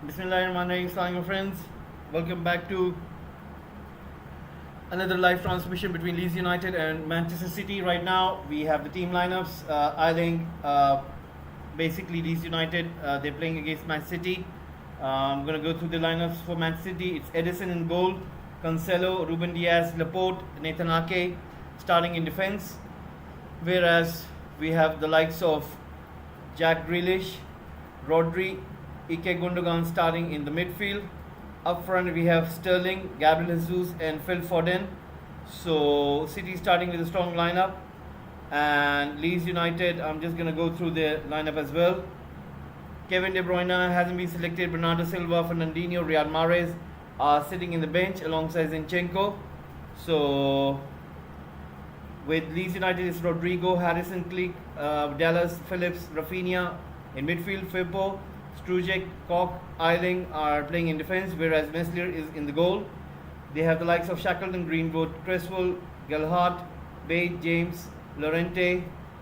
Bismillahirrahmanirrahim, Assalamu friends. Welcome back to another live transmission between Leeds United and Manchester City. Right now, we have the team lineups. I think basically Leeds United they're playing against Man City. I'm gonna go through the lineups for Man City. It's Edison in goal, Cancelo, Ruben Diaz, Laporte, Nathan Ake starting in defence. Whereas we have the likes of Jack Grealish, Rodri, Ike Gundogan starting in the midfield. Up front we have Sterling, Gabriel Jesus and Phil Foden. So City starting with a strong lineup. And Leeds United, I'm just going to go through their lineup as well. Kevin De Bruyne hasn't been selected. Bernardo Silva, Fernandinho, Riyad Mahrez are sitting in the bench alongside Zinchenko. So with Leeds United is Rodrigo, Harrison, Click, Dallas, Phillips, Rafinha in midfield. Firpo, Strujic, Koch, Eiling are playing in defence, whereas Meslier is in the goal. They have the likes of Shackleton, Greenwood, Cresswell, Gelhardt, Bate, James, Lorente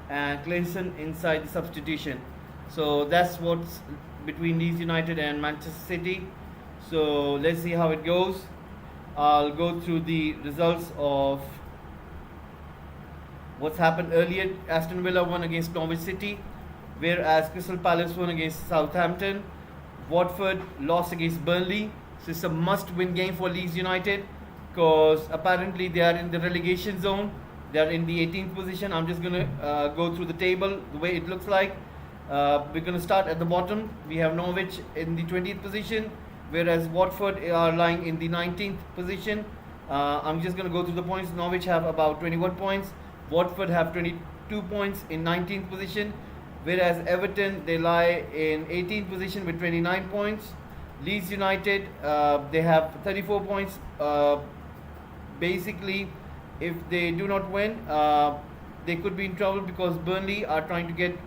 and Clayson inside the substitution. So that's what's between Leeds United and Manchester City. So let's see how it goes. I'll go through the results of what's happened earlier. Aston Villa won against Norwich City, whereas Crystal Palace won against Southampton. Watford lost against Burnley. So it's a must-win game for Leeds United because apparently they are in the relegation zone. They are in the 18th position. I'm just going to go through the table the way it looks like. We're going to start at the bottom. We have Norwich in the 20th position, whereas Watford are lying in the 19th position. I'm just going to go through the points. Norwich have about 21 points. Watford have 22 points in 19th position, whereas Everton they lie in 18th position with 29 points. Leeds United they have 34 points. Basically, if they do not win, they could be in trouble because Burnley are trying to get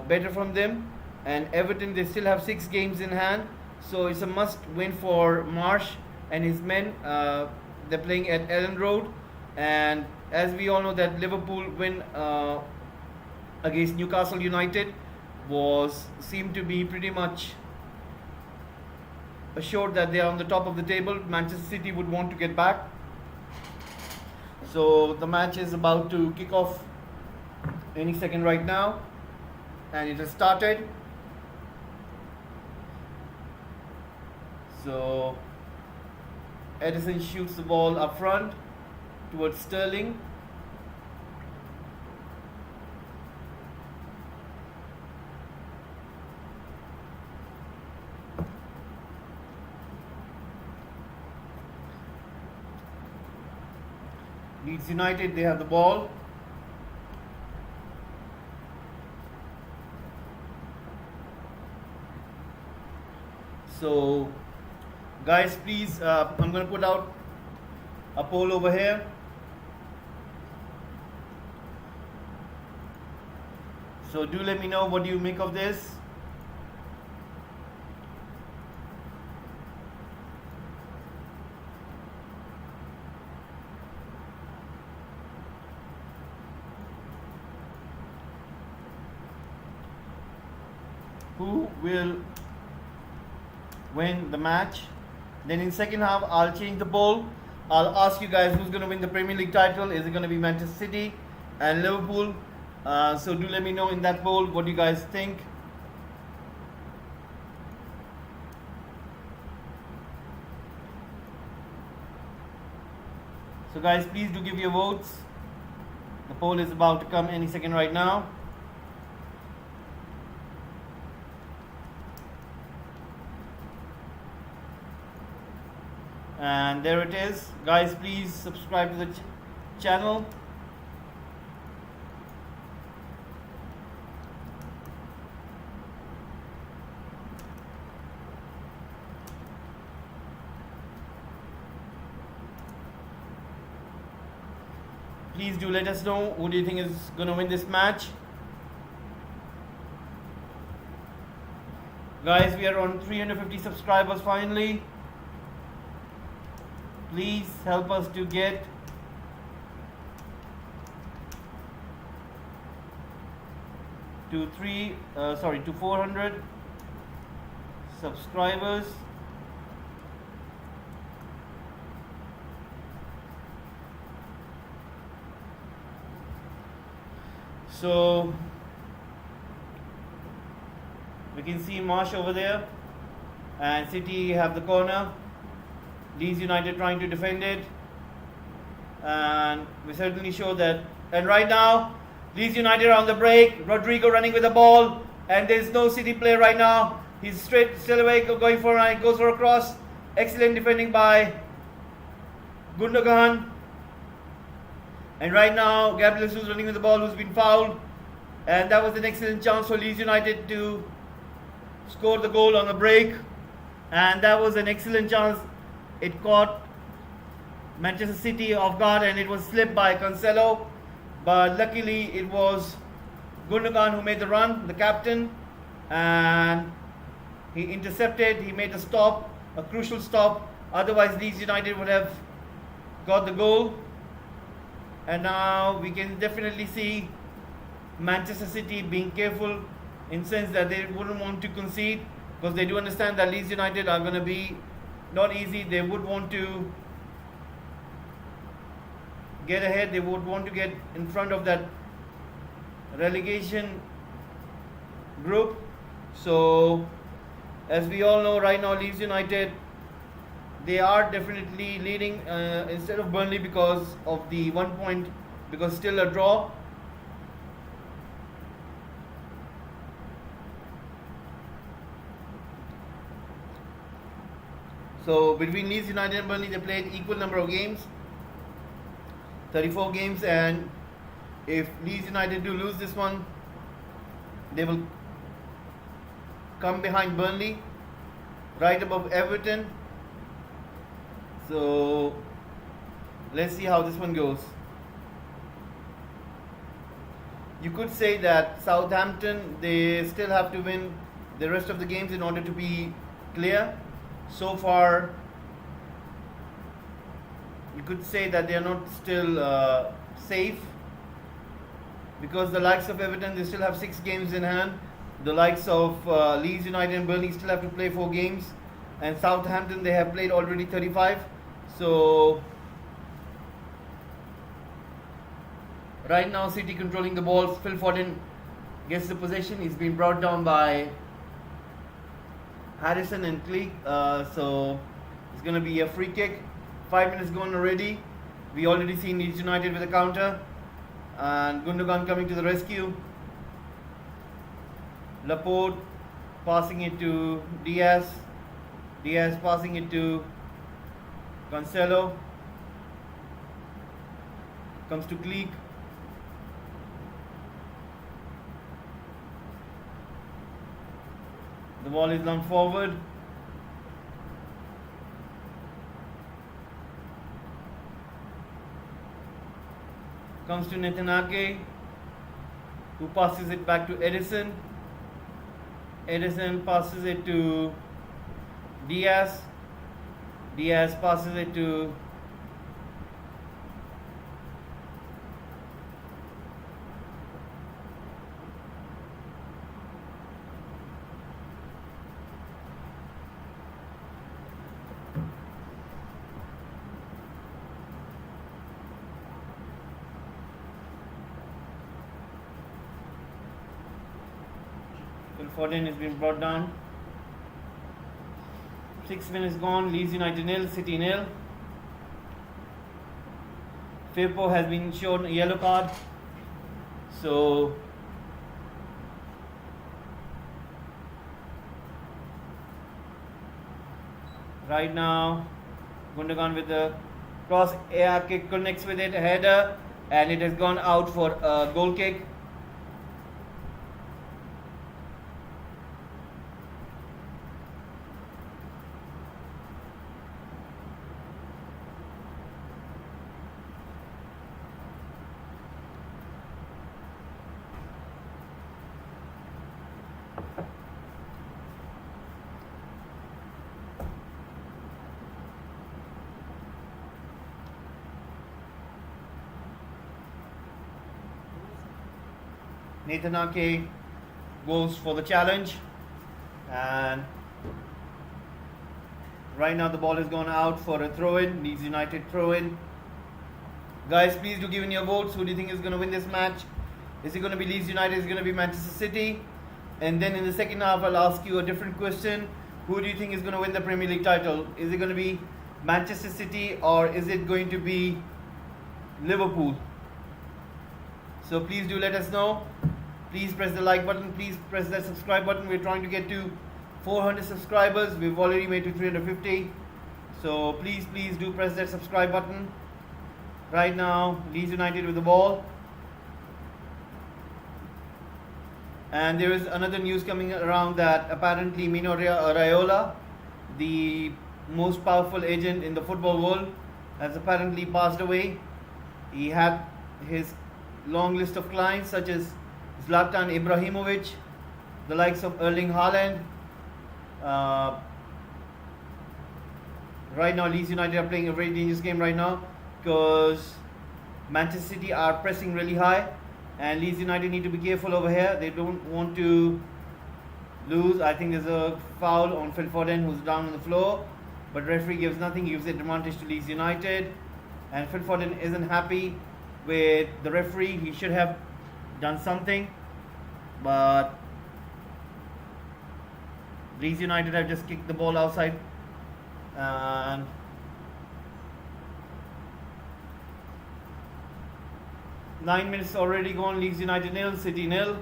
better from them, and Everton they still have 6 games in hand. So it's a must win for Marsh and his men. They're playing at Ellen Road, and as we all know that Liverpool win against Newcastle United seemed to be pretty much assured that they are on the top of the table. Manchester City would want to get back. So the match is about to kick off any second right now, and it has started. So Edison shoots the ball up front towards Sterling. Leeds United, they have the ball. So guys, please, I'm going to put out a poll over here. So do let me know what do you make of this. Who will win the match? Then in second half I'll change the poll. I'll ask you guys who's going to win the Premier League title. Is it going to be Manchester City and Liverpool? So do let me know in that poll what you guys think. So guys, please do give your votes. The poll is about to come any second right now. And there it is. Guys, please subscribe to the channel. Please do let us know who do you think is going to win this match. Guys, we are on 350 subscribers finally. Please help us to get to 400. subscribers. So we can see Marsh over there, and City have the corner. Leeds United trying to defend it, and we certainly show that. And right now, Leeds United are on the break. Rodrigo running with the ball, and there's no City player right now. He's still away, going for it, goes for a cross. Excellent defending by Gundogan. And right now, Gabriel Jesus running with the ball, who's been fouled. And that was an excellent chance for Leeds United to score the goal on a break. And that was an excellent chance. It caught Manchester City off guard, and it was slipped by Cancelo. But luckily, it was Gundogan who made the run, the captain. And he intercepted, he made a stop, a crucial stop. Otherwise, Leeds United would have got the goal. And now we can definitely see Manchester City being careful in the sense that they wouldn't want to concede, because they do understand that Leeds United are going to be not easy. They would want to get ahead. They would want to get in front of that relegation group. So as we all know right now, Leeds United, they are definitely leading instead of Burnley because of the 1 point, because still a draw. So between Leeds United and Burnley, they played equal number of games, 34 games, and if Leeds United do lose this one, they will come behind Burnley, right above Everton. So let's see how this one goes. You could say that Southampton, they still have to win the rest of the games in order to be clear. So far, you could say that they are not still safe, because the likes of Everton, they still have 6 games in hand. The likes of Leeds United and Burnley still have to play 4 games, and Southampton, they have played already 35. So right now, City controlling the ball. Phil Foden gets the possession. He's been brought down by Harrison and Cleek. So it's going to be a free kick. 5 minutes gone already. We already seen Leeds United with a counter, and Gundogan coming to the rescue. Laporte passing it to Diaz. Diaz passing it to Cancelo. Comes to Cleek. The ball is long forward. Comes to Nathan Ake, who passes it back to Edison. Edison passes it to Diaz. Diaz passes it to Phil Foden has been brought down. 6 minutes gone. Leeds United nil, City nil. Firpo has been shown a yellow card. So right now, Gundogan with the cross, air kick connects with it, a header, and it has gone out for a goal kick. Nathan Ake goes for the challenge, and Right now the ball has gone out for a throw-in. Leeds United throw-in. Guys, please do give in your votes. Who do you think is going to win this match? Is it going to be Leeds United? Is it going to be Manchester City? And then in the second half, I'll ask you a different question. Who do you think is going to win the Premier League title? Is it going to be Manchester City or is it going to be Liverpool? So please do let us know. Please press the like button. Please press the subscribe button. We're trying to get to 400 subscribers. We've already made to 350. So please do press that subscribe button. Right now, Leeds United with the ball. And there is another news coming around that apparently Mino Raiola, the most powerful agent in the football world, has apparently passed away. He had his long list of clients such as Zlatan Ibrahimovic, the likes of Erling Haaland. Right now Leeds United are playing a very dangerous game right now because Manchester City are pressing really high and Leeds United need to be careful over here. They don't want to lose. I think there's a foul on Phil Foden who's down on the floor, but referee gives nothing. He gives the advantage to Leeds United, and Phil Foden isn't happy with the referee. He should have done something, but Leeds United have just kicked the ball outside, and nine minutes already gone. Leeds United 0, City 0.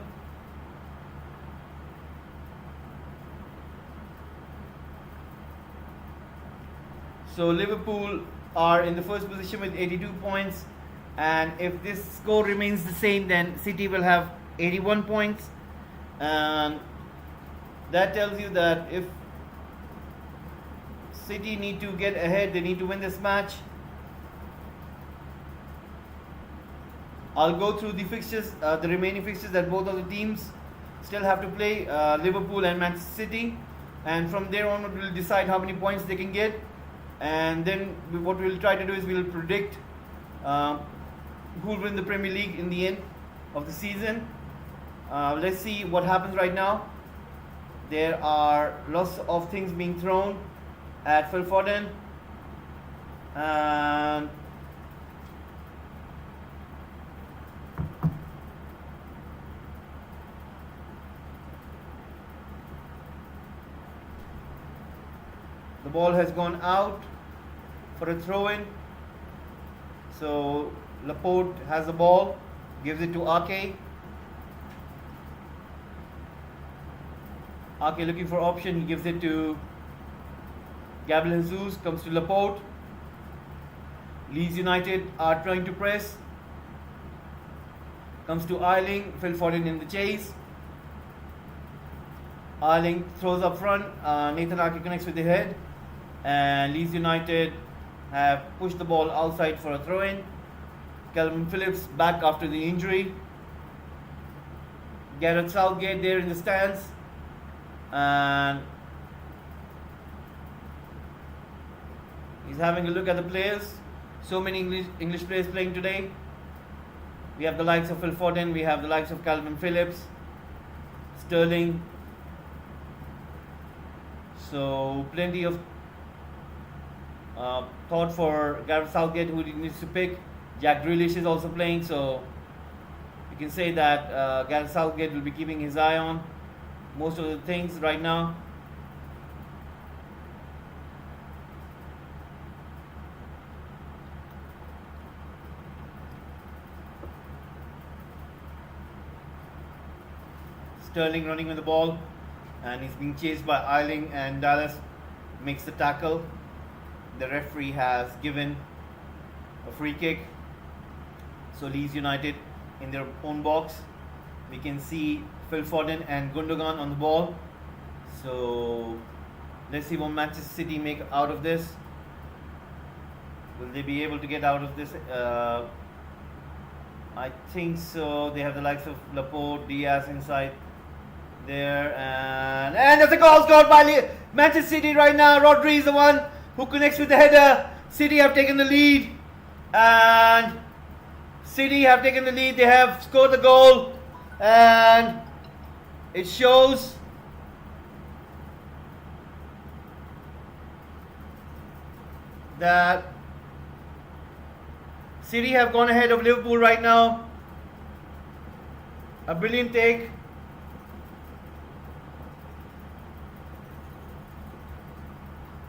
So Liverpool are in the first position with 82 points, and if this score remains the same, then City will have 81 points, and that tells you that if City need to get ahead, they need to win this match. I'll go through the fixtures, the remaining fixtures that both of the teams still have to play, Liverpool and Manchester City, and from there on we'll decide how many points they can get, and then what we'll try to do is we'll predict who will win the Premier League in the end of the season. Let's see what happens right now. There are lots of things being thrown at Phil Foden, and the ball has gone out for a throw-in. So Laporte has the ball, gives it to Ake. Ake looking for option, he gives it to Gabriel Jesus, comes to Laporte. Leeds United are trying to press. Comes to Ayling, Phil Foden in the chase. Ayling throws up front, Nathan Ake connects with the head, and Leeds United have pushed the ball outside for a throw-in. Calvin Phillips back after the injury. Gareth Southgate there in the stands, and he's having a look at the players. So many English players playing today. We have the likes of Phil Foden, we have the likes of Calvin Phillips, Sterling. So plenty of thought for Gareth Southgate, who he needs to pick. Jack Grealish is also playing, so you can say that Gareth Southgate will be keeping his eye on most of the things right now. Sterling running with the ball, and he's being chased by Ayling, and Dallas makes the tackle. The referee has given a free kick. So Leeds United in their own box. We can see Phil Foden and Gundogan on the ball. So let's see what Manchester City make out of this. Will they be able to get out of this? I think so. They have the likes of Laporte, Diaz inside there, and there's a goal scored by Manchester City right now. Rodri is the one who connects with the header. City have taken the lead, and City have taken the lead. They have scored the goal, and it shows that City have gone ahead of Liverpool right now. A brilliant take.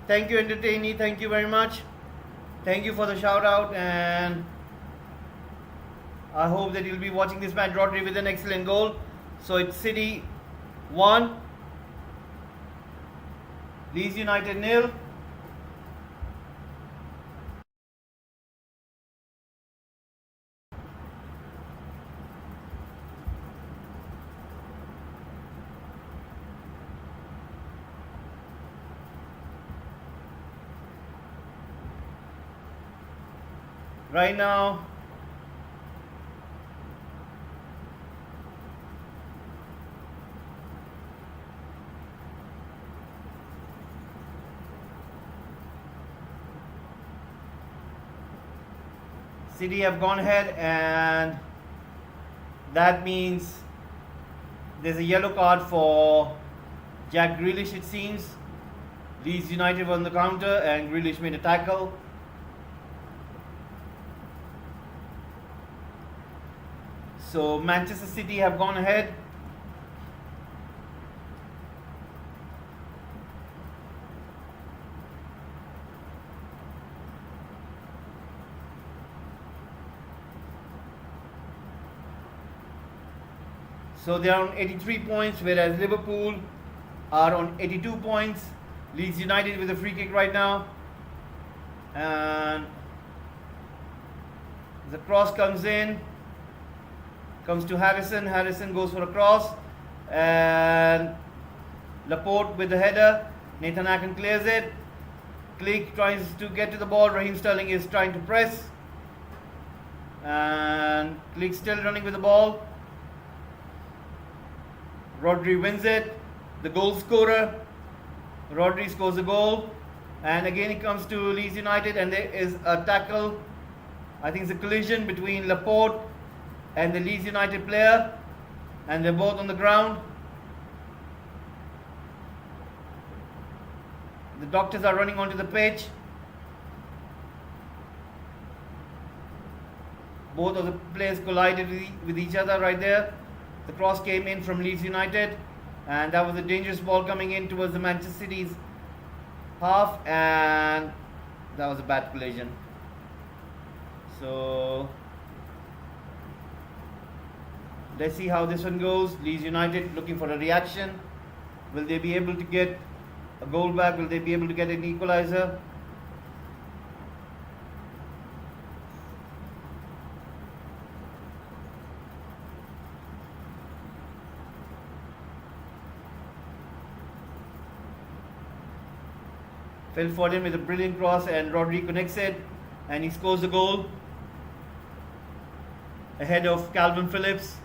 Thank you, entertainee. Thank you very much. Thank you for the shout out, and I hope that you'll be watching this match. Rodri with an excellent goal. So it's City 1, Leeds United 0. Right now, City have gone ahead, and that means there's a yellow card for Jack Grealish, it seems. Leeds United were on the counter and Grealish made a tackle. So Manchester City have gone ahead. So they are on 83 points, whereas Liverpool are on 82 points. Leeds United with a free kick right now. And the cross comes in. Comes to Harrison. Harrison goes for a cross. And Laporte with the header. Nathan Aken clears it. Click tries to get to the ball. Raheem Sterling is trying to press. And Click still running with the ball. Rodri wins it. The goal scorer. Rodri scores a goal. And again it comes to Leeds United, and there is a tackle. I think it's a collision between Laporte and the Leeds United player, and they're both on the ground. The doctors are running onto the pitch. Both of the players collided with each other right there. The cross came in from Leeds United, and that was a dangerous ball coming in towards the Manchester City's half, and that was a bad collision. So let's see how this one goes. Leeds United looking for a reaction. Will they be able to get a goal back? Will they be able to get an equalizer? Phil Foden with a brilliant cross, and Rodri connects it, and he scores the goal ahead of Calvin Phillips.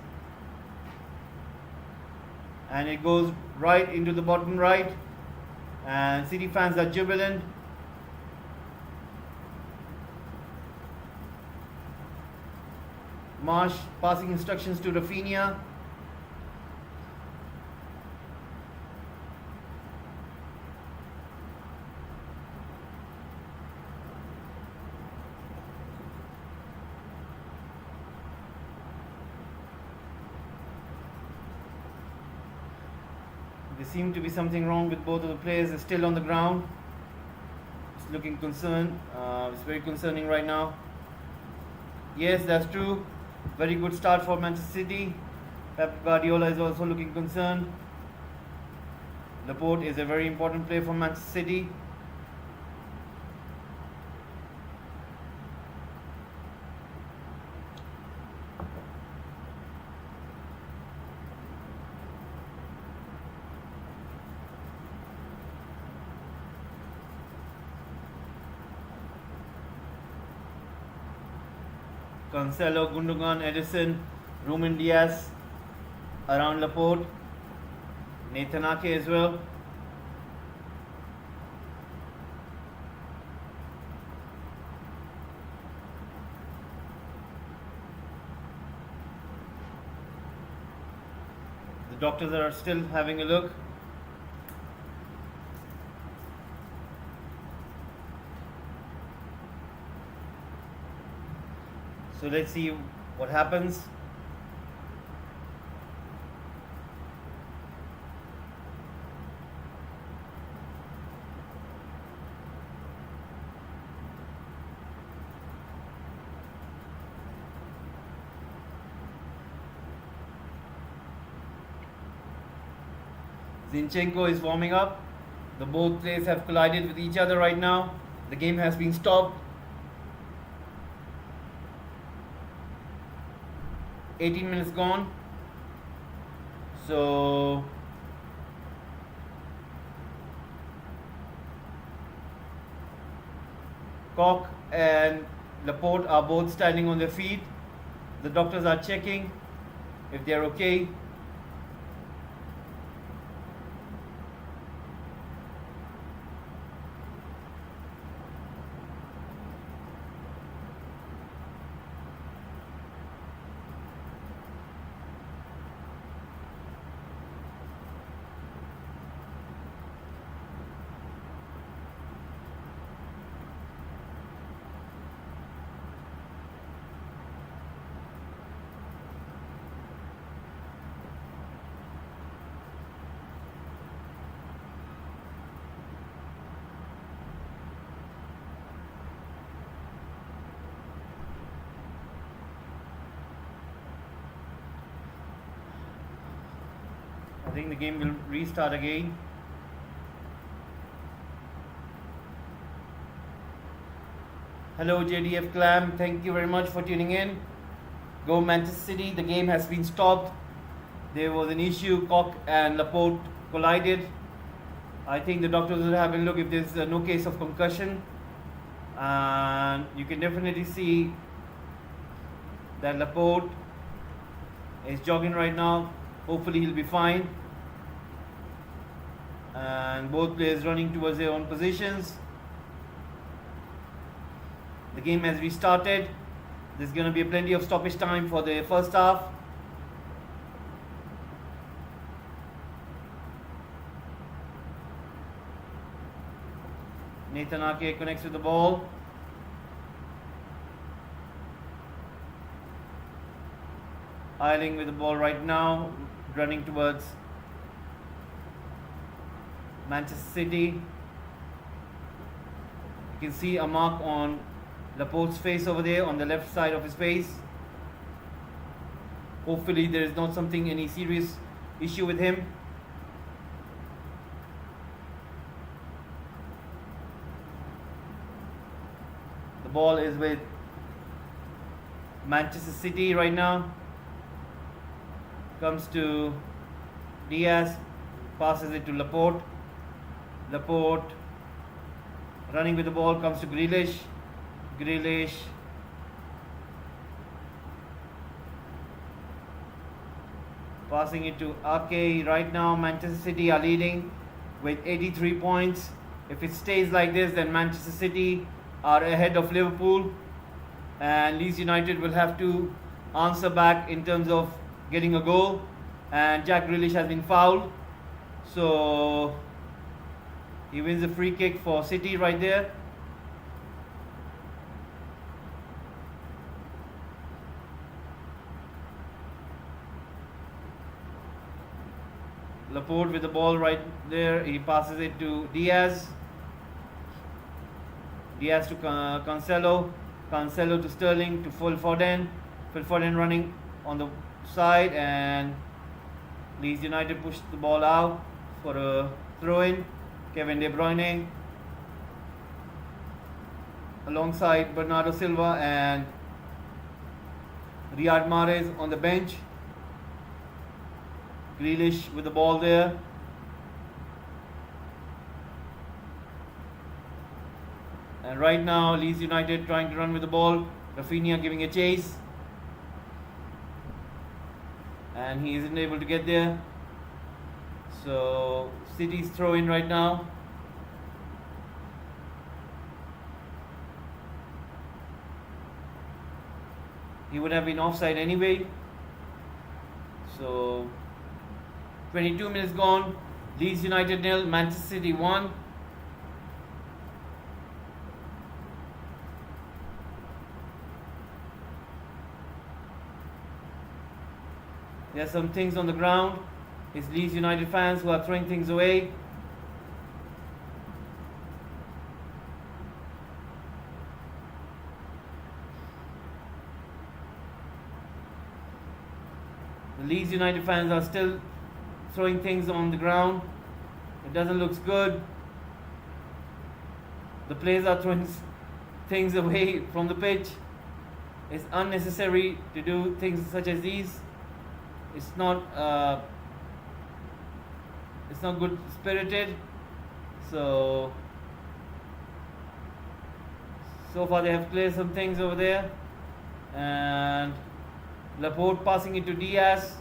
And it goes right into the bottom right, and City fans are jubilant. Marsh passing instructions to Rafinha. There seems to be something wrong with both of the players. They're still on the ground. It's looking concerned. It's very concerning right now. Yes, that's true. Very good start for Manchester City. Pep Guardiola is also looking concerned. Laporte is a very important player for Manchester City. Cancelo, Gundogan, Edison, Ruben Diaz around Laporte, Nathan Ake as well. The doctors are still having a look. So let's see what happens. Zinchenko is warming up. The both players have collided with each other right now. The game has been stopped. 18 minutes gone. So Koch and Laporte are both standing on their feet. The doctors are checking if they are okay. I think the game will restart again. Hello JDF Clam, thank you very much for tuning in. Go Manchester City, the game has been stopped. There was an issue, Koch and Laporte collided. I think the doctors will have a look if there's no case of concussion. And you can definitely see that Laporte is jogging right now. Hopefully he'll be fine. And both players running towards their own positions. The game has restarted. There's going to be plenty of stoppage time for the first half. Nathan Ake connects with the ball. Eiling with the ball right now, running towards Manchester City. You can see a mark on Laporte's face over there on the left side of his face. Hopefully there is not any serious issue with him. The ball is with Manchester City right now. Comes to Diaz, passes it to Laporte. Laporte running with the ball, comes to Grealish. Grealish passing it to Ake. Right now Manchester City are leading with 83 points. If it stays like this, then Manchester City are ahead of Liverpool, and Leeds United will have to answer back in terms of getting a goal. And Jack Grealish has been fouled, so he wins a free kick for City right there. Laporte with the ball right there. He passes it to Diaz. Diaz to Cancelo. Cancelo to Sterling to Phil Foden. Phil Foden running on the side, and Leeds United push the ball out for a throw-in. Kevin De Bruyne alongside Bernardo Silva and Riyad Mahrez on the bench. Grealish with the ball there. And right now Leeds United trying to run with the ball. Rafinha giving a chase, and he isn't able to get there. So City's throw in right now. He would have been offside anyway. So 22 minutes gone. Leeds United 0, Manchester City 1. There are some things on the ground. It's Leeds United fans who are throwing things away. The Leeds United fans are still throwing things on the ground. It doesn't look good. The players are throwing things away from the pitch. It's unnecessary to do things such as these. It's not good spirited. So far they have cleared some things over there, and Laporte passing it to Diaz.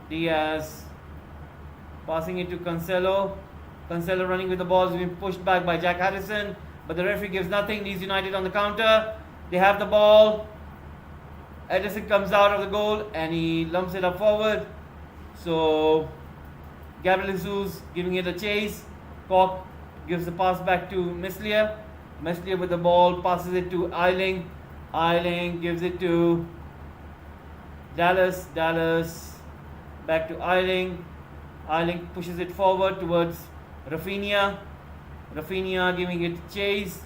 Diaz passing it to Cancelo. Cancelo running with the ball is being pushed back by Jack Harrison, but the referee gives nothing. Leeds United on the counter. They have the ball. Edison comes out of the goal and he lumps it up forward. So Gabriel Jesus giving it a chase. Koch gives the pass back to Meslier. Meslier with the ball passes it to Eiling. Eiling gives it to Dallas. Dallas back to Eiling. Eiling pushes it forward towards Rafinha. Rafinha giving it chase,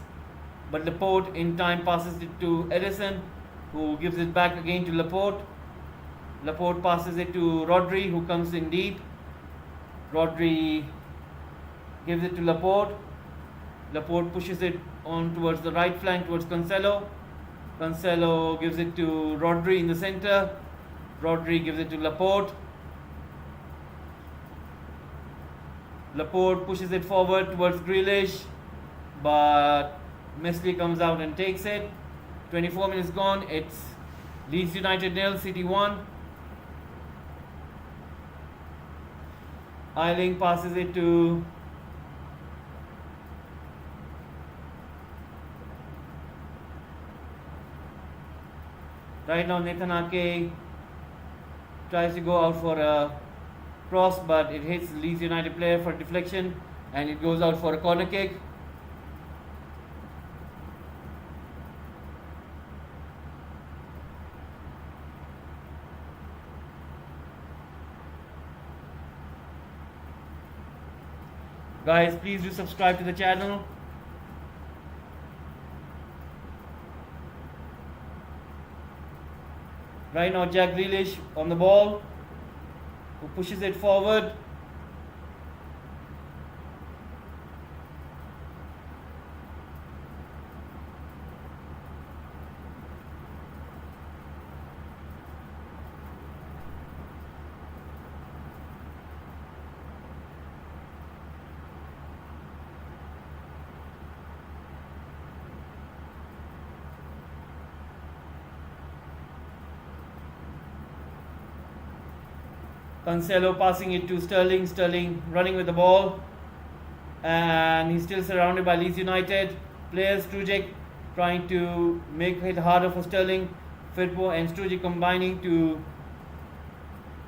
but Laporte in time passes it to Edison, who gives it back again to Laporte. Laporte passes it to Rodri, who comes in deep. Rodri gives it to Laporte. Laporte pushes it on towards the right flank towards Cancelo. Cancelo gives it to Rodri in the center. Rodri gives it to Laporte. Laporte pushes it forward towards Grealish, but Meslier comes out and takes it. 24 minutes gone. It's Leeds United 0, City 1. Eiling passes it to right now. Nathan Ake tries to go out for a cross, but it hits the Leeds United player for deflection and it goes out for a corner kick. Guys, please do subscribe to the channel. Right now Jack Grealish on the ball, who pushes it forward. Cancelo passing it to Sterling. Sterling running with the ball, and he's still surrounded by Leeds United players. Strujic trying to make it harder for Sterling. Firpo and Strujic combining to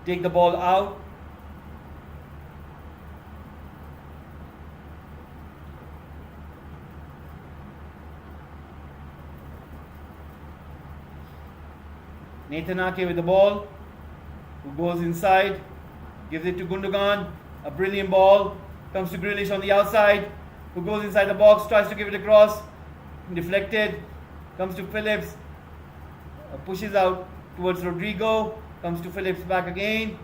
take the ball out. Nathan Ake with the ball, who goes inside, gives it to Gundogan. A brilliant ball comes to Grealish on the outside, who goes inside the box, tries to give it across, deflected, comes to Phillips, pushes out towards Rodrigo, comes to Phillips back again,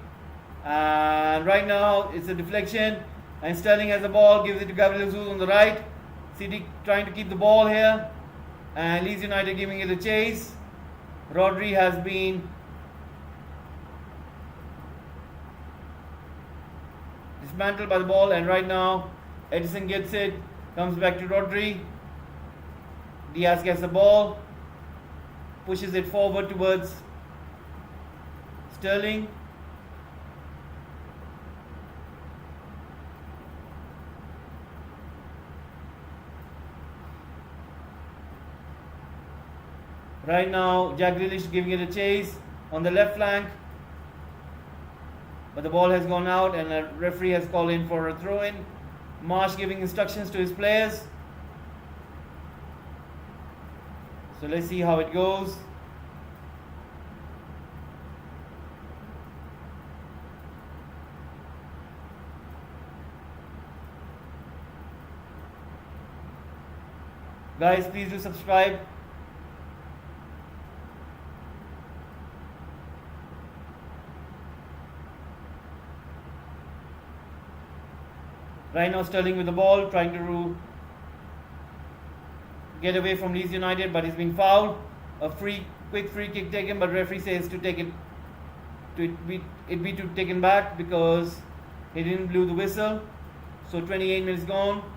and right now it's a deflection and Sterling has the ball, gives it to Gabriel Jesus on the right. City trying to keep the ball here and Leeds United giving it a chase. Rodri has been dismantled by the ball, and right now Edison gets it, comes back to Rodri. Diaz gets the ball, pushes it forward towards Sterling. Right now Jack Grealish giving it a chase on the left flank, but the ball has gone out and the referee has called in for a throw-in. Marsh giving instructions to his players. So let's see how it goes. Guys, please do subscribe. Right now Sterling with the ball, trying to get away from Leeds United, but he's been fouled. A quick free kick taken, but referee says to take it, it be to taken back because he didn't blow the whistle. So 28 minutes gone.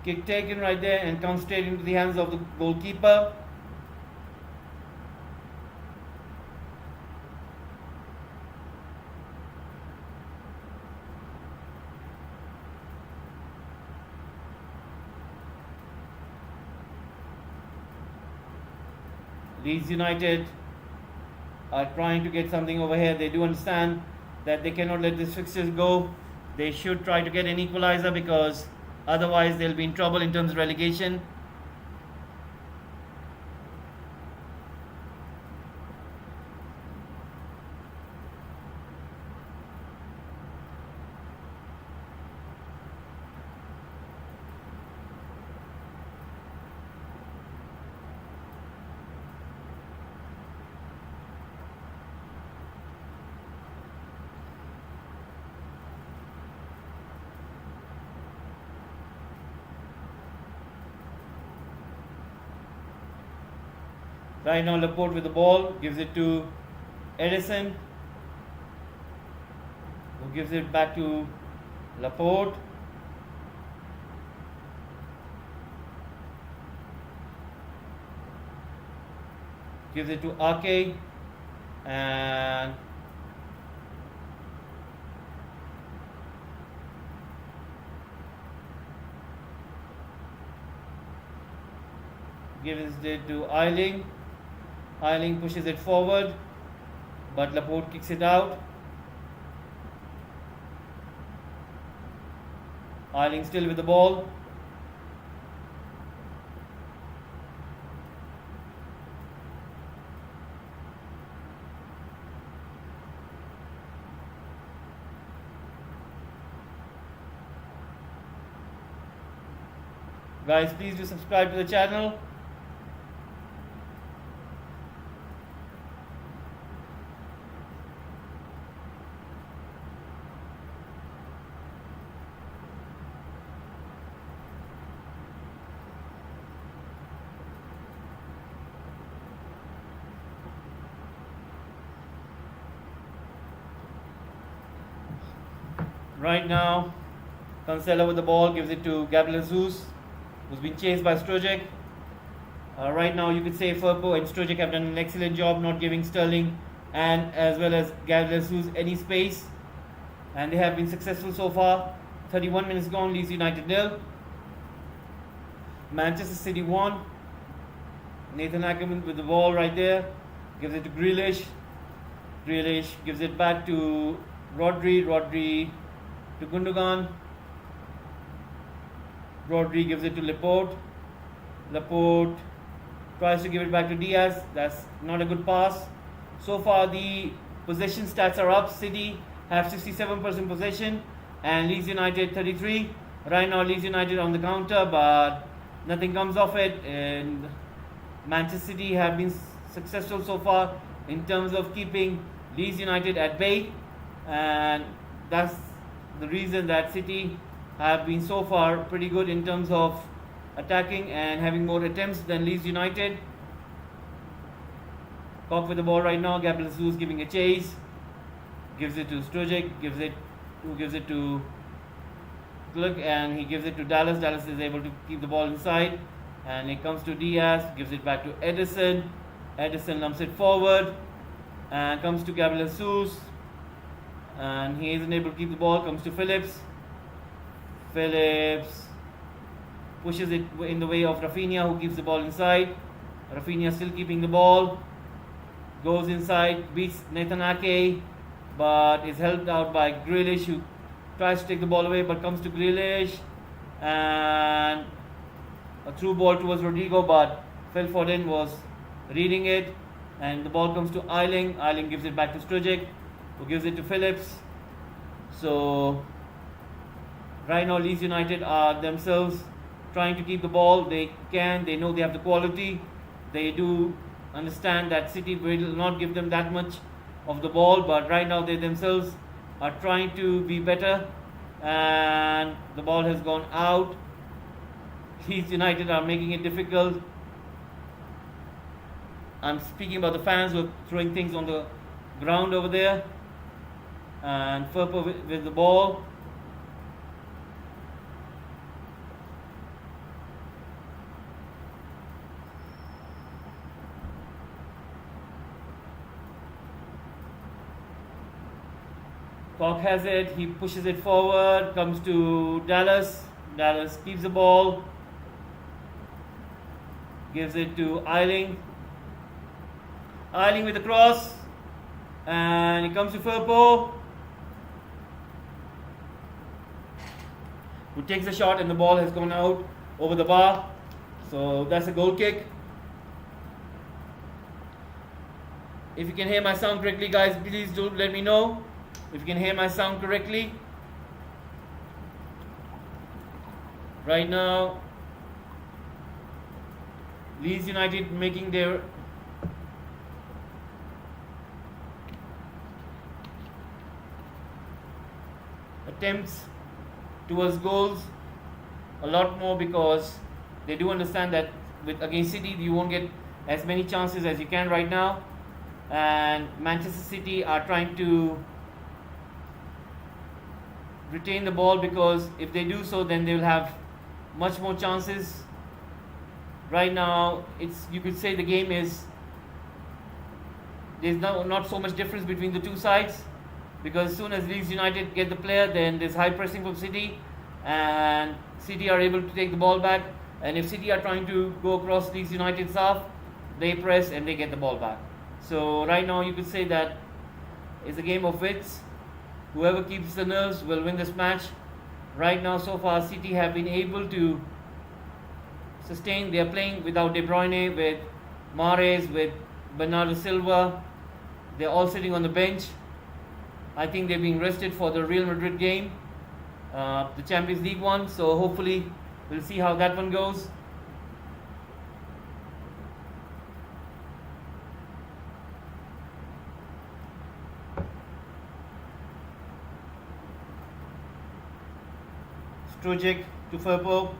Kick taken right there and comes straight into the hands of the goalkeeper. Leeds United are trying to get something over here. They do understand that they cannot let this fixture go. They should try to get an equalizer because otherwise they'll be in trouble in terms of relegation. Right now Laporte with the ball, gives it to Edison, who gives it back to Laporte. Gives it to Ake, and gives it to Eiling. Eiling pushes it forward, but Laporte kicks it out. Eiling still with the ball. Guys, please do subscribe to the channel. Right now, Cancelo with the ball, gives it to Gabriel Jesus, who's been chased by Strojic. Right now, you could say Firpo and Strojic have done an excellent job not giving Sterling and as well as Gabriel Jesus any space, and they have been successful so far. 31 minutes gone, Leeds United 0. Manchester City 1. Nathan Ackerman with the ball right there, gives it to Grealish. Grealish gives it back to Rodri to Gundogan. Rodri gives it to Laporte. Laporte tries to give it back to Diaz. That's not a good pass. So far the possession stats are up. City have 67% possession and Leeds United 33. Right now Leeds United on the counter, but nothing comes of it, and Manchester City have been successful so far in terms of keeping Leeds United at bay, and that's the reason that City have been so far pretty good in terms of attacking and having more attempts than Leeds United. Cock with the ball right now. Gabriel Jesus giving a chase, gives it to Strojic, gives it to Gluck, and he gives it to Dallas. Dallas is able to keep the ball inside, and it comes to Diaz, gives it back to Edison. Edison lumps it forward and comes to Gabriel Jesus, and he isn't able to keep the ball. Comes to Phillips. Phillips pushes it in the way of Rafinha, who keeps the ball inside. Rafinha still keeping the ball. Goes inside, beats Nathan Ake, but is helped out by Grealish, who tries to take the ball away but comes to Grealish. And a through ball towards Rodrigo, but Phil Foden was reading it. And the ball comes to Eiling. Eiling gives it back to Strujic, who gives it to Phillips. So right now Leeds United are themselves trying to keep the ball. They know they have the quality. They do understand that City will not give them that much of the ball, but right now they themselves are trying to be better, and the ball has gone out. Leeds United are making it difficult. I'm speaking about the fans who are throwing things on the ground over there. And Firpo with the ball. Cock has it, he pushes it forward, comes to Dallas. Dallas keeps the ball, gives it to Eiling. Eiling with the cross, and it comes to Firpo, who takes a shot, and the ball has gone out over the bar. So that's a goal kick. If you can hear my sound correctly, guys, please do let me know if you can hear my sound correctly. Right now, Leeds United making their attempts towards goals a lot more, because they do understand that against City you won't get as many chances as you can right now, and Manchester City are trying to retain the ball, because if they do so then they will have much more chances. Right now you could say the game is, there's not so much difference between the two sides, because as soon as Leeds United get the player, then there's high pressing from City, and City are able to take the ball back, and if City are trying to go across Leeds United's half, they press and they get the ball back. So right now you could say that it's a game of wits. Whoever keeps the nerves will win this match. Right now so far City have been able to sustain. They are playing without De Bruyne, with Mahrez, with Bernardo Silva. They're all sitting on the bench. I think they're being rested for the Real Madrid game, the Champions League one. So hopefully we'll see how that one goes. Strujic to Firpo,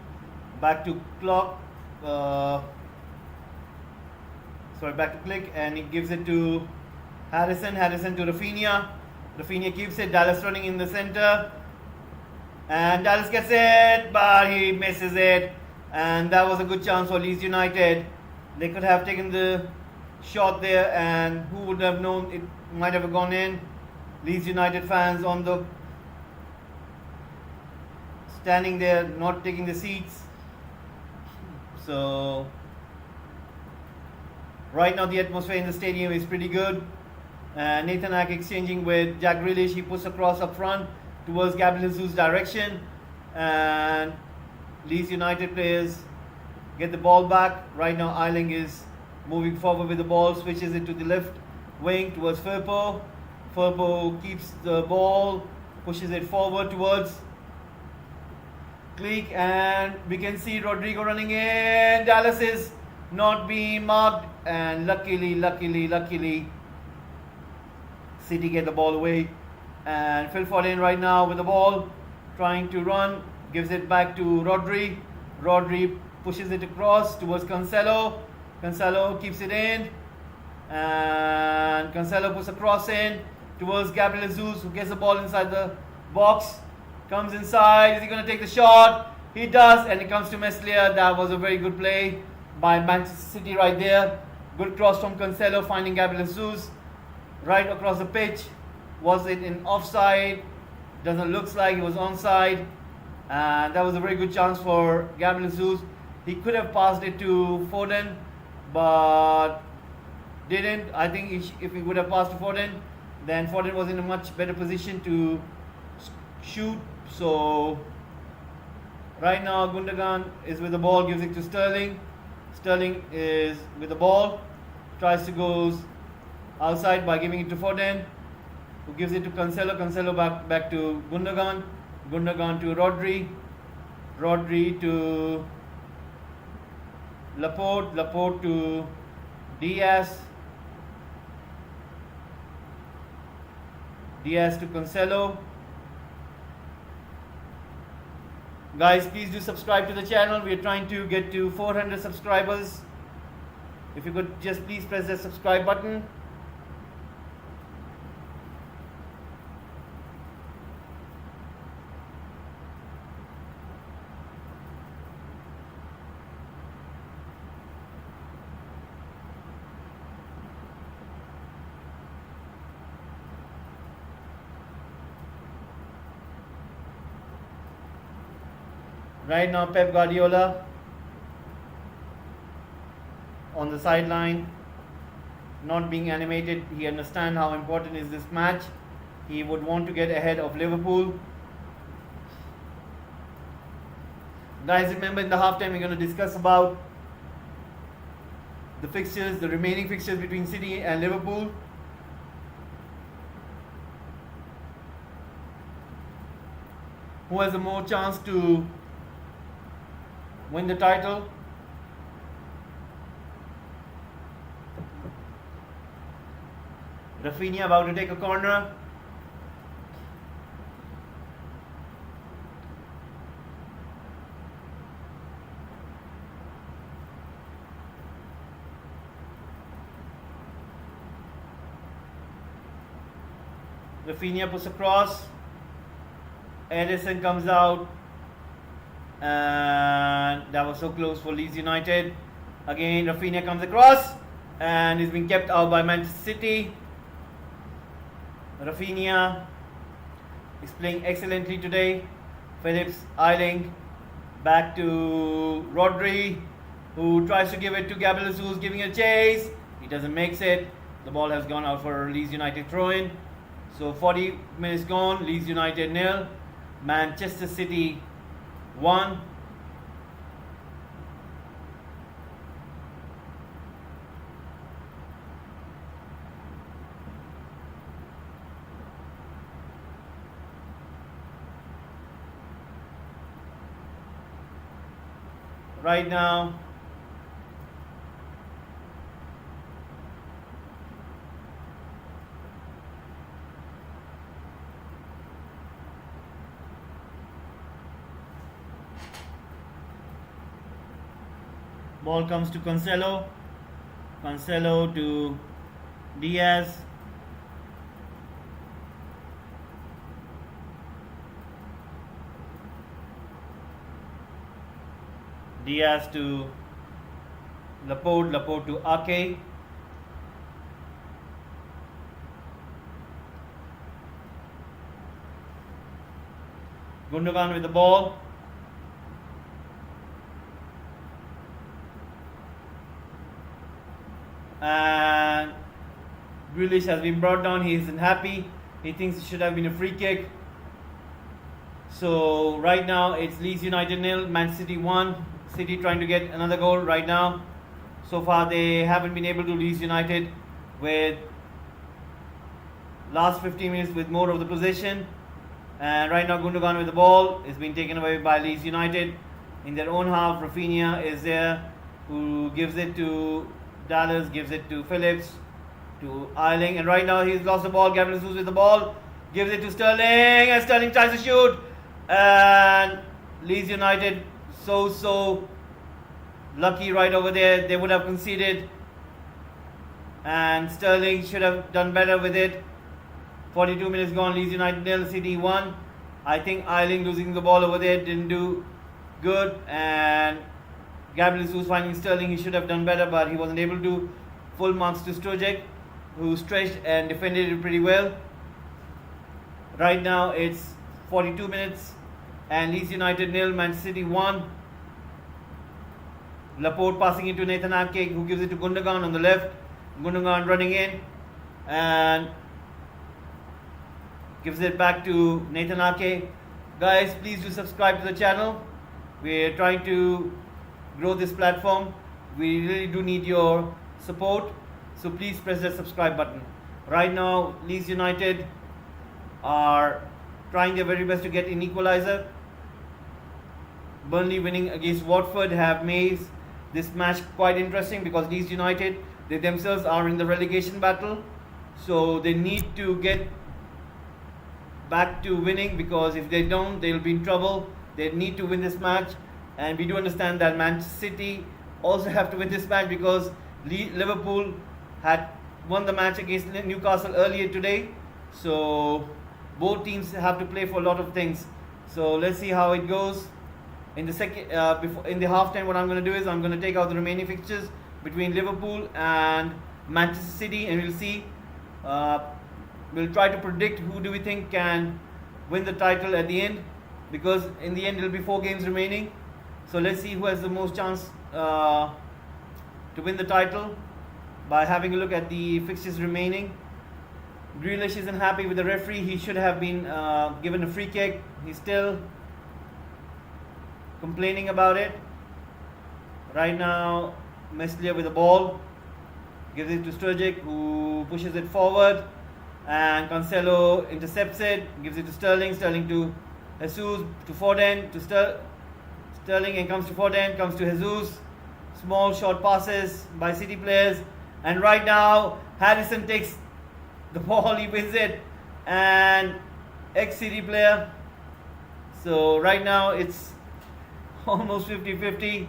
back to back to Click, and he gives it to Harrison to Rafinha. Rafinha keeps it, Dallas running in the center, and Dallas gets it, but he misses it, and that was a good chance for Leeds United. They could have taken the shot there, and who would have known it might have gone in. Leeds United fans on the standing there, not taking the seats. So right now the atmosphere in the stadium is pretty good. Nathan Ake exchanging with Jack Grealish. He puts a cross up front towards Gabriel Jesus' direction, and Leeds United players get the ball back. Right now Eiling is moving forward with the ball, switches it to the left wing towards Firpo. Firpo keeps the ball, pushes it forward towards Click, and we can see Rodrigo running in. Dallas is not being marked, and luckily City get the ball away. And Phil Foden right now with the ball, trying to run, gives it back to Rodri. Rodri pushes it across towards Cancelo. Cancelo keeps it in, and Cancelo puts a cross in towards Gabriel Jesus, who gets the ball inside the box. Comes inside, is he going to take the shot? He does, and it comes to Meslier. That was a very good play by Manchester City right there. Good cross from Cancelo, finding Gabriel Jesus right across the pitch. Was it in offside? Doesn't look like it was onside. And that was a very good chance for Gabriel Jesus. He could have passed it to Foden, but didn't. I think if he would have passed to Foden, then Foden was in a much better position to shoot. So right now Gundogan is with the ball, gives it to Sterling. Sterling is with the ball, tries to go outside by giving it to Foden, who gives it to Cancelo. Cancelo back to Gundogan. Gundogan to Rodri. Rodri to Laporte. Laporte to Diaz. Diaz to Cancelo. Guys, please do subscribe to the channel. We are trying to get to 400 subscribers. If you could just please press the subscribe button. Right now Pep Guardiola on the sideline, not being animated. He understands how important is this match. He would want to get ahead of Liverpool. Guys, remember in the halftime we're going to discuss about the fixtures, the remaining fixtures between City and Liverpool. Who has a more chance to win the title? Rafinha about to take a corner. Rafinha puts a cross. Edison comes out. And that was so close for Leeds United. Again, Rafinha comes across and is being kept out by Manchester City. Rafinha is playing excellently today. Phillips, Eiling, back to Rodri, who tries to give it to Gabriel Jesus, giving a chase. He doesn't make it. The ball has gone out for Leeds United throw-in. So 40 minutes gone. Leeds United 0, Manchester City 1. Right now, ball comes to Cancelo. Cancelo to Diaz. Diaz to Laporte. Laporte to Ake. Gundogan with the ball. And Grealish has been brought down. He isn't happy. He thinks it should have been a free kick. So right now it's Leeds United 0, Man City 1. City trying to get another goal right now. So far they haven't been able to. Leeds United with last 15 minutes with more of the possession. And right now Gundogan with the ball is being taken away by Leeds United. In their own half, Rafinha is there, who gives it to Dallas, gives it to Phillips, to Eiling, and right now he's lost the ball. Gabriel Jesus with the ball, gives it to Sterling, and Sterling tries to shoot, and Leeds United so lucky right over there. They would have conceded, and Sterling should have done better with it. 42 minutes gone. Leeds United 0, City 1. I think Eiling losing the ball over there didn't do good, and Gabriel Jesus finding Sterling. He should have done better, but he wasn't able to. Full marks to Stojek, who stretched and defended it pretty well. Right now it's 42 minutes and Leeds United 0, Man City 1. Laporte passing into Nathan Ake, who gives it to Gundogan on the left. Gundogan running in and gives it back to Nathan Ake. Guys, please do subscribe to the channel. We're trying to grow this platform. We really do need your support. So please press that subscribe button. Right now, Leeds United are trying their very best to get an equalizer. Burnley winning against Watford have made this match quite interesting because Leeds United, they themselves are in the relegation battle. So they need to get back to winning, because if they don't, they'll be in trouble. They need to win this match, and we do understand that Manchester City also have to win this match because Liverpool had won the match against Newcastle earlier today. So both teams have to play for a lot of things. So let's see how it goes. In the in the half time, what I'm going to do is I'm going to take out the remaining fixtures between Liverpool and Manchester City, and we'll see. We'll try to predict who do we think can win the title at the end, because in the end it'll be 4 games remaining. So let's see who has the most chance to win the title by having a look at the fixtures remaining. Grealish isn't happy with the referee. He should have been given a free kick. He's still complaining about it. Right now, Meslier with the ball, gives it to Sturridge, who pushes it forward, and Cancelo intercepts it, gives it to Sterling. Sterling to Jesus, to Foden, to Sterling, and comes to Foden, comes to Jesus. Small short passes by City players, and right now Harrison takes the ball, he wins it, and ex-City player. So right now it's almost 50-50.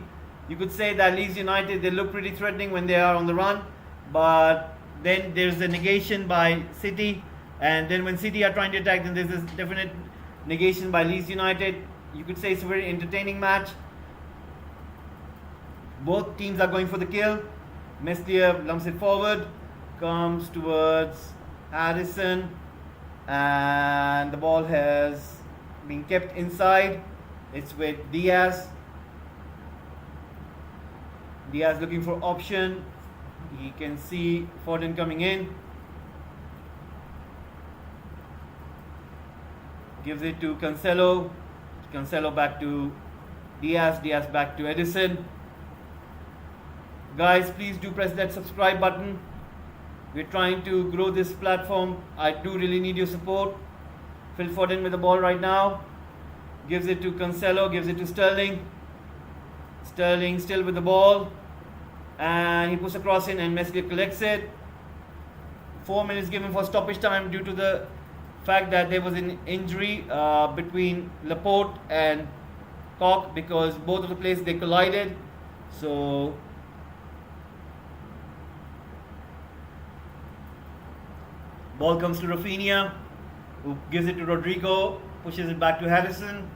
You could say that Leeds United, they look pretty threatening when they are on the run, but then there's a negation by City, and then when City are trying to attack, then there's this definite negation by Leeds United. You could say it's a very entertaining match. Both teams are going for the kill. Meslier lumps it forward, comes towards Harrison, and the ball has been kept inside. It's with Diaz. Diaz looking for option. He can see Foden coming in. Gives it to Cancelo. Cancelo back to Diaz. Diaz back to Edison. Guys, please do press that subscribe button. We're trying to grow this platform. I do really need your support. Phil Foden with the ball right now. Gives it to Cancelo. Gives it to Sterling. Sterling still with the ball. And he puts a cross in, and Meslier collects it. 4 minutes given for stoppage time due to the fact that there was an injury between Laporte and Koch, because both of the players, they collided. So ball comes to Rafinha, who gives it to Rodrigo, pushes it back to Harrison,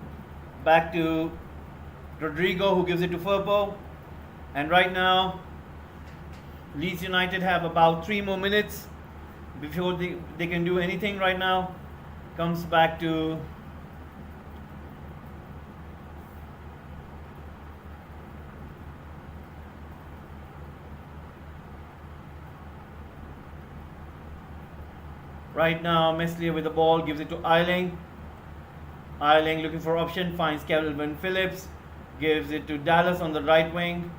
back to Rodrigo, who gives it to Firpo. And right now Leeds United have about 3 more minutes before they can do anything. Right now comes back to Meslier with the ball, gives it to Eiling. Eiling looking for option, finds Calvin Phillips, gives it to Dallas on the right wing.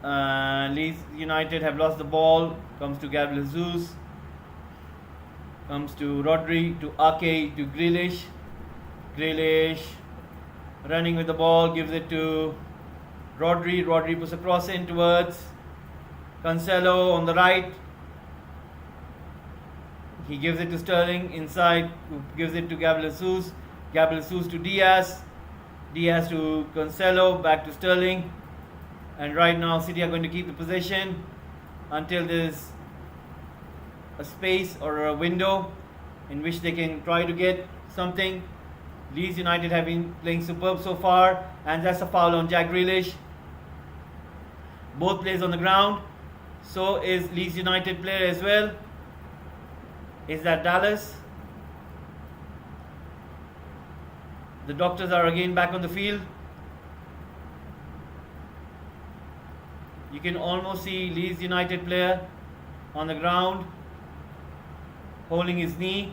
Leeds United have lost the ball. Comes to Gabriel Jesus. Comes to Rodri, to Ake, to Grealish. Grealish running with the ball, gives it to Rodri. Rodri puts a cross in towards Cancelo on the right. He gives it to Sterling inside, who gives it to Gabriel Jesus. Gabriel Jesus to Diaz. Diaz to Cancelo, back to Sterling. And right now City are going to keep the possession until there's a space or a window in which they can try to get something. Leeds United have been playing superb so far, and that's a foul on Jack Grealish. Both players on the ground. So is Leeds United player as well. Is that Dallas? The doctors are again back on the field. You can almost see Leeds United player on the ground holding his knee.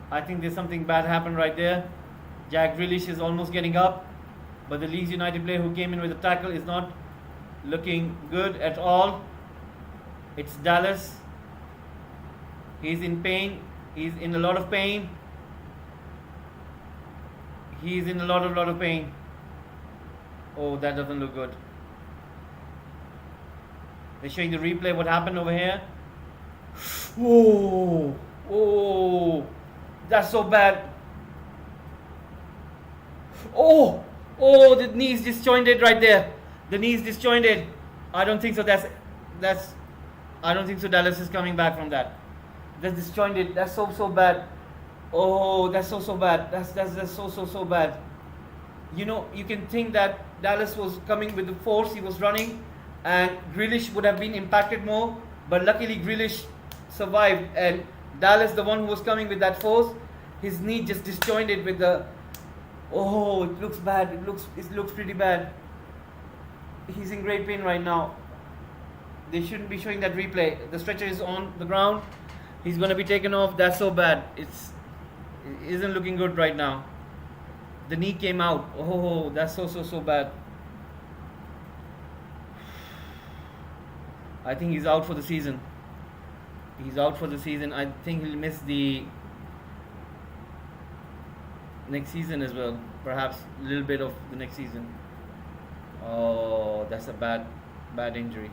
I think there's something bad happened right there. Jack Grealish is almost getting up, but the Leeds United player who came in with the tackle is not looking good at all. It's Dallas. He's in pain. He's in a lot of pain. He's in a lot of pain. Oh, that doesn't look good. They're showing the replay what happened over here. Oh, oh, that's so bad. Oh, the knee's disjointed right there. The knee's disjointed. I don't think so. I don't think so. Dallas is coming back from that. That's disjointed. That's so bad. Oh, that's so bad. That's so bad. You know, you can think that Dallas was coming with the force. He was running, and Grealish would have been impacted more. But luckily, Grealish survived, and Dallas, the one who was coming with that force, his knee just disjointed with the. Oh, it looks bad. It looks pretty bad. He's in great pain right now. They shouldn't be showing that replay. The stretcher is on the ground. He's going to be taken off. That's so bad. It isn't looking good right now. The knee came out. Oh, that's so bad. I think he's out for the season. He's out for the season. I think he'll miss the next season as well. Perhaps a little bit of the next season. Oh, that's a bad injury.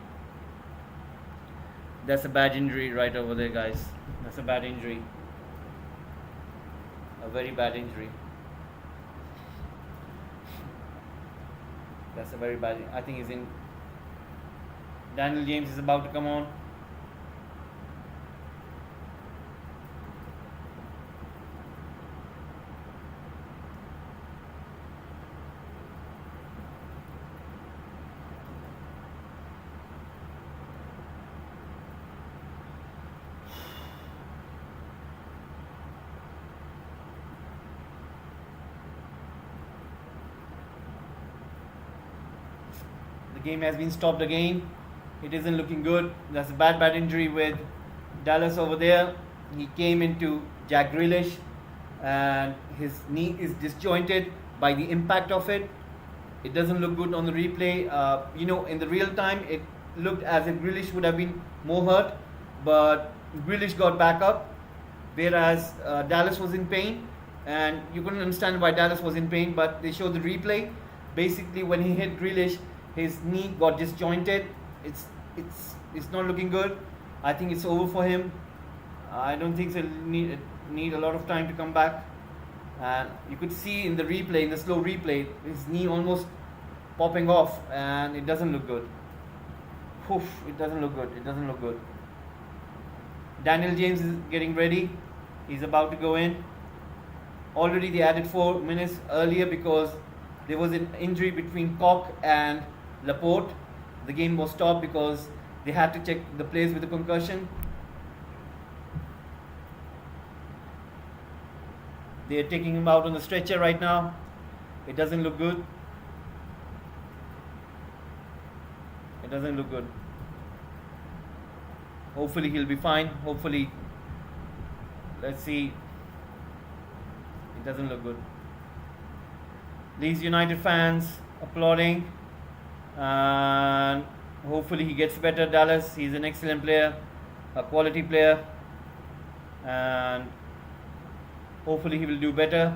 That's a bad injury right over there, guys. That's a bad injury. A very bad injury. That's a very bad. I think he's in. Daniel James is about to come on. The game has been stopped again. It isn't looking good. That's a bad injury with Dallas over there. He came into Jack Grealish and his knee is disjointed by the impact of it. It doesn't look good on the replay. You know, in the real time, it looked as if Grealish would have been more hurt, but Grealish got back up, whereas Dallas was in pain, and you couldn't understand why Dallas was in pain, but they showed the replay. Basically, when he hit Grealish, his knee got disjointed. It's not looking good. I think it's over for him. I don't think he'll need a lot of time to come back. And you could see in the replay, in the slow replay, his knee almost popping off, and it doesn't look good. Oof, it doesn't look good. It doesn't look good. Daniel James is getting ready. He's about to go in. Already they added 4 minutes earlier because there was an injury between Koch and Laporte. The game was stopped because they had to check the players with a concussion. They are taking him out on the stretcher right now. It doesn't look good. It doesn't look good. Hopefully he'll be fine. Hopefully. Let's see. It doesn't look good. Leeds United fans applauding, and hopefully he gets better. Dallas, he's an excellent player, a quality player, and hopefully he will do better.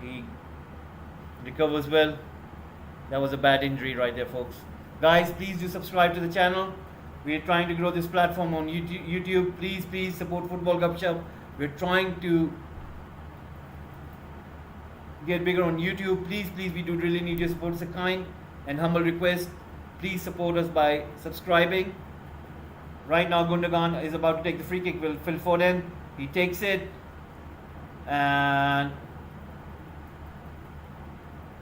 He recovers well. That was a bad injury right there, folks. Guys, please do subscribe to the channel. We are trying to grow this platform on YouTube. Please support Football Gupshup. We're trying to get bigger on YouTube. Please, we do really need your support. It's a kind and humble request. Please support us by subscribing. Right now, Gundogan is about to take the free kick with Phil Foden. He takes it, and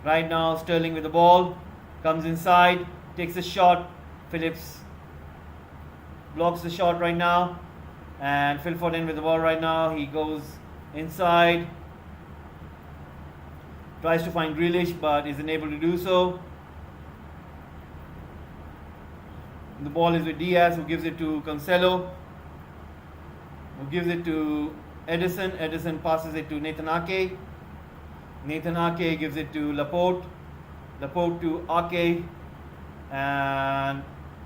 right now Sterling with the ball comes inside, takes a shot. Phillips blocks the shot right now, and Phil Foden with the ball right now. He goes inside. Tries to find Grealish but isn't able to do so. The ball is with Diaz, who gives it to Cancelo, who gives it to Edison. Edison passes it to Nathan Ake. Nathan Ake gives it to Laporte. Laporte to Ake, and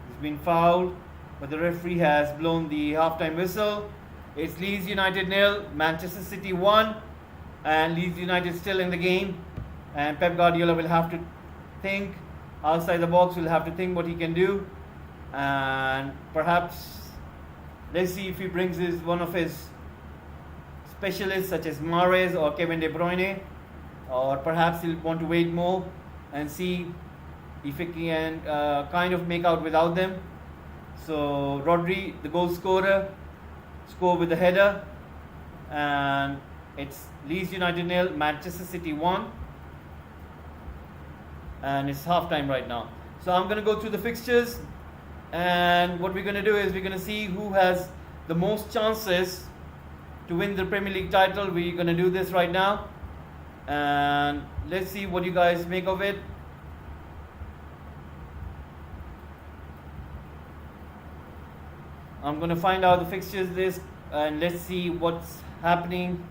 he's been fouled, but the referee has blown the halftime whistle. It's Leeds United 0, Manchester City 1, and Leeds United still in the game. And Pep Guardiola will have to think outside the box. Will have to think what he can do, and perhaps let's see if he brings one of his specialists such as Mahrez or Kevin De Bruyne, or perhaps he'll want to wait more and see if he can kind of make out without them. So Rodri, the goal scorer, score with the header, and it's Leeds United 0, Manchester City 1, and it's half time right now. So I'm going to go through the fixtures, and what we're going to do is we're going to see who has the most chances to win the Premier League title. We're going to do this right now, and let's see what you guys make of it. I'm going to find out the fixtures list, and let's see what's happening.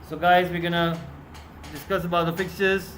So guys, we're gonna discuss about the fixtures.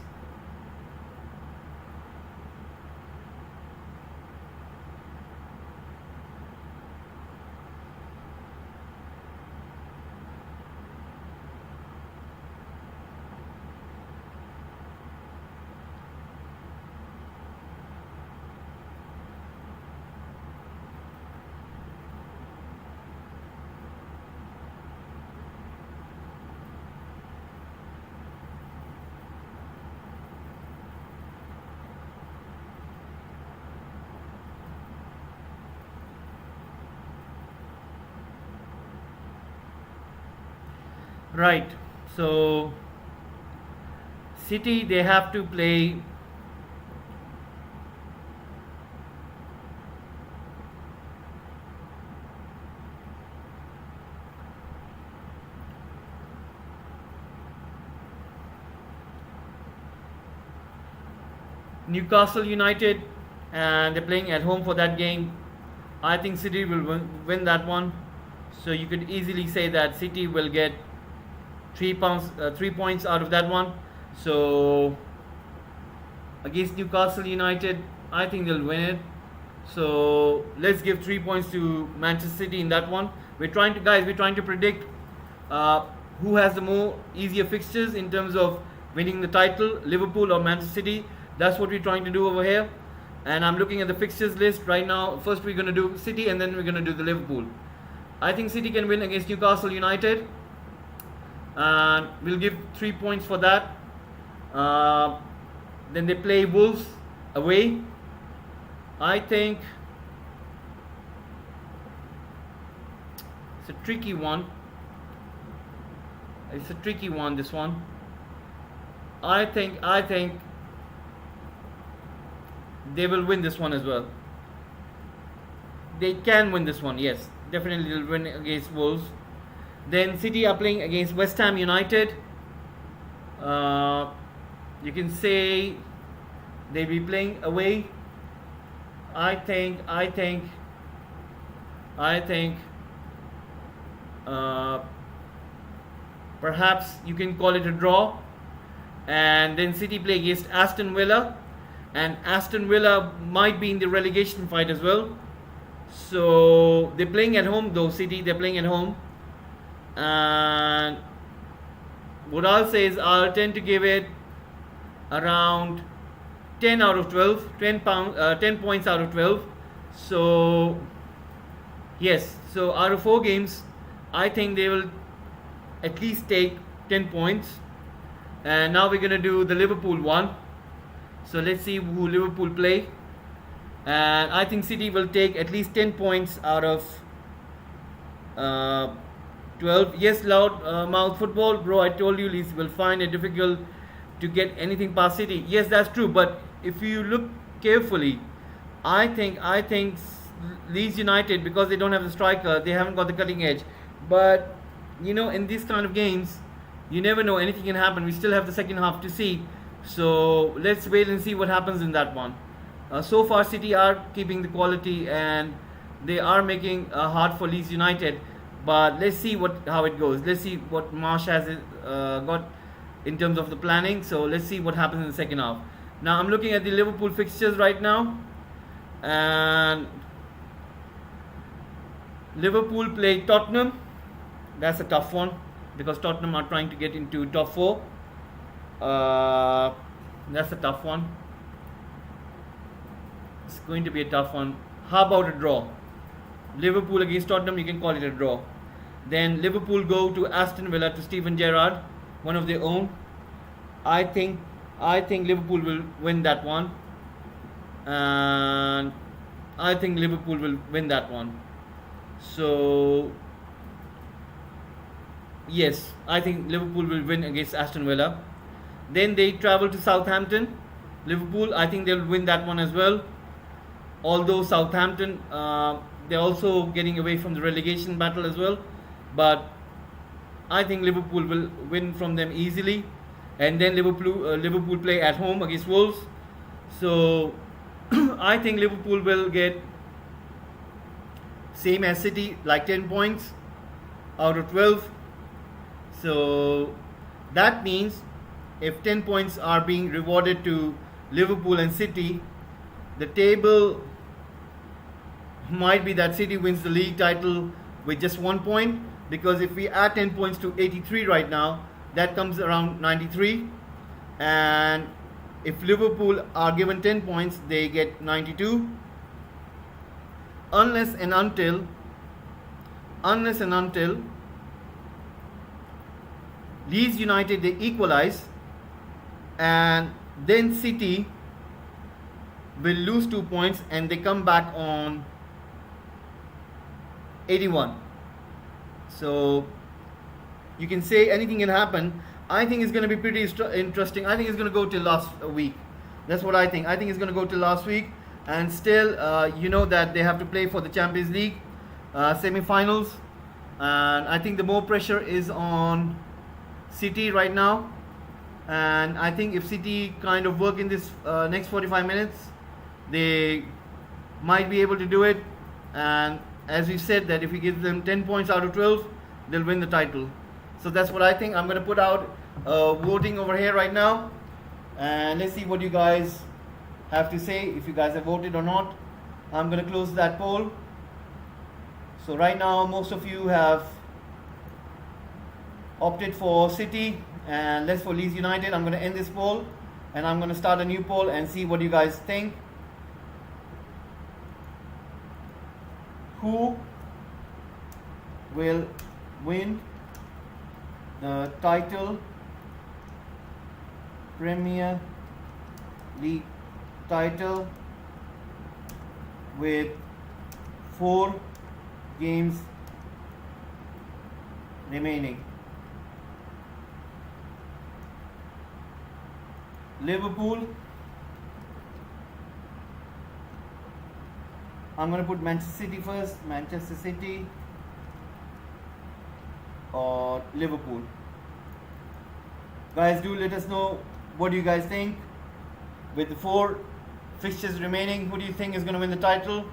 Right, so City, they have to play Newcastle United, and they're playing at home for that game. I think City will win that one, so you could easily say that City will get 3 points out of that one. So against Newcastle United, I think they'll win it. So let's give 3 points to Manchester City in that one. We're trying to predict who has the more easier fixtures in terms of winning the title, Liverpool or Manchester City. That's what we're trying to do over here. And I'm looking at the fixtures list right now. First we're going to do City, and then we're going to do the Liverpool. I think City can win against Newcastle United, and we'll give 3 points for that. Then they play Wolves away. I think it's a tricky one. This one. I think they will win this one as well. They can win this one, yes. Definitely they'll win against Wolves. Then City are playing against West Ham United. You can say they'll be playing away. I think perhaps you can call it a draw. And then City play against Aston Villa, and Aston Villa might be in the relegation fight as well. So they're playing at home though. City, they're playing at home, and what I'll say is I'll tend to give it around 10 out of 12, 10 points out of 12. So yes, so out of 4 games, I think they will at least take 10 points. And now we're gonna do the Liverpool one. So let's see who Liverpool play. And I think City will take at least 10 points out of 12. Yes, loud mouth football, bro. I told you Leeds will find it difficult to get anything past City. Yes, that's true. But if you look carefully, I think Leeds United, because they don't have the striker, they haven't got the cutting edge. But you know, in these kind of games, you never know. Anything can happen. We still have the second half to see. So let's wait and see what happens in that one. So far, City are keeping the quality and they are making hard for Leeds United. But let's see how it goes. Let's see what Marsh has got in terms of the planning. So let's see what happens in the second half. Now I'm looking at the Liverpool fixtures right now, and Liverpool play Tottenham. That's a tough one because Tottenham are trying to get into top 4. That's a tough one. It's going to be a tough one. How about a draw? Liverpool against Tottenham, you can call it a draw. Then Liverpool go to Aston Villa, to Steven Gerrard, one of their own. I think Liverpool will win that one, and I think Liverpool will win that one. So yes, I think Liverpool will win against Aston Villa. Then they travel to Southampton. Liverpool, I think they'll win that one as well. Although Southampton, they're also getting away from the relegation battle as well. But I think Liverpool will win from them easily. And then Liverpool play at home against Wolves. So I think Liverpool will get same as City, like 10 points out of 12. So that means if 10 points are being rewarded to Liverpool and City, the table might be that City wins the league title with just 1 point, because if we add 10 points to 83 right now, that comes around 93, and if Liverpool are given 10 points, they get 92, unless and until Leeds United they equalize, and then City will lose 2 points and they come back on 81. So you can say anything can happen. I think it's going to be pretty interesting. I think it's going to go till last week. That's what I think. I think it's going to go till last week, and still you know that they have to play for the Champions League semi-finals, and I think the more pressure is on City right now. And I think if City kind of work in this next 45 minutes, they might be able to do it. And as we said, that if we give them 10 points out of 12, they'll win the title. So that's what I think. I'm going to put out voting over here right now, and let's see what you guys have to say, if you guys have voted or not. I'm going to close that poll. So right now most of you have opted for City and less for Leeds United. I'm going to end this poll and I'm going to start a new poll and see what you guys think. Who will win the title, Premier League title, with 4 games remaining? Liverpool. I'm going to put Manchester City first. Manchester City or Liverpool. Guys, do let us know what do you guys think. With the 4 fixtures remaining, who do you think is going to win the title?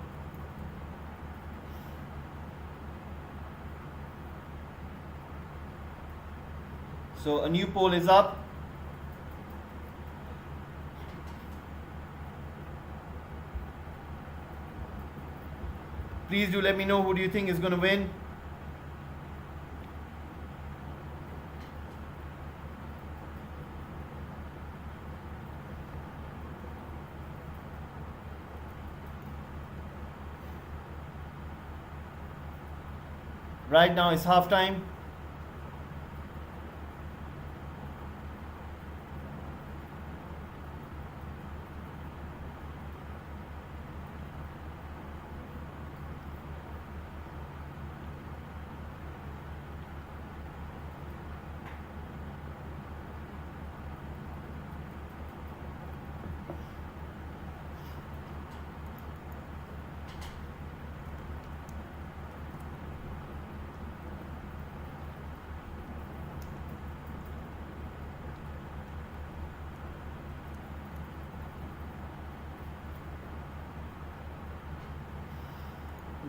So a new poll is up. Please do let me know who do you think is going to win. Right now it's half time.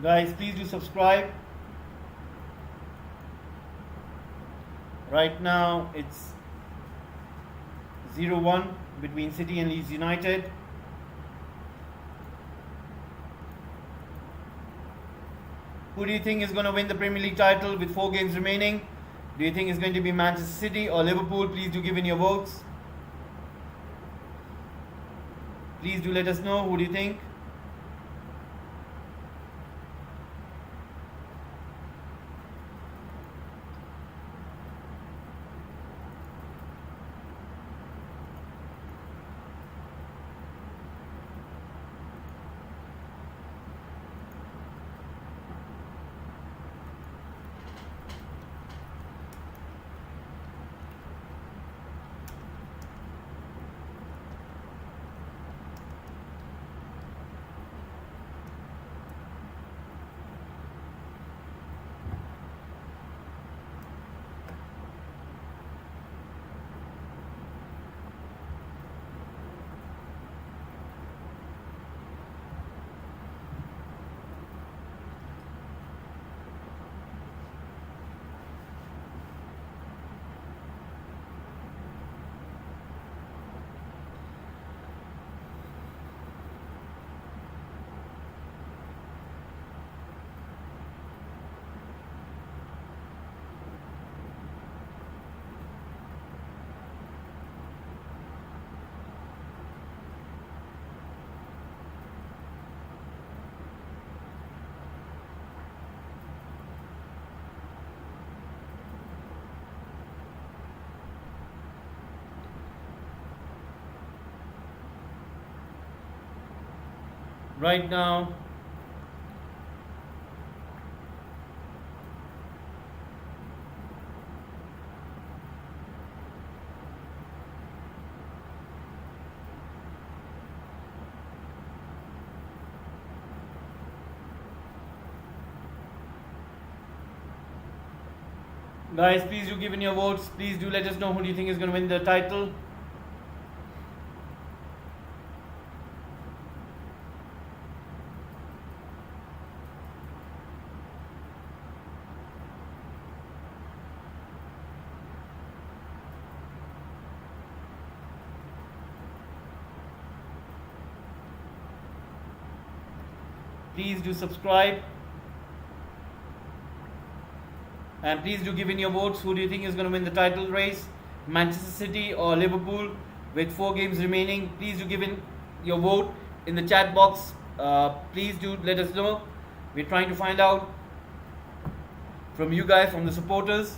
Guys, please do subscribe. Right now it's 0-1 between City and Leeds United. Who do you think is going to win the Premier League title with 4 games remaining? Do you think it's going to be Manchester City or Liverpool? Please do give in your votes. Please do let us know. Who do you think? Right now guys, please do give in your votes. Please do let us know who do you think is going to win the title. Please do subscribe. And please do give in your votes. Who do you think is going to win the title race? Manchester City or Liverpool with 4 games remaining? Please do give in your vote in the chat box. Please do let us know. We're trying to find out from you guys, from the supporters.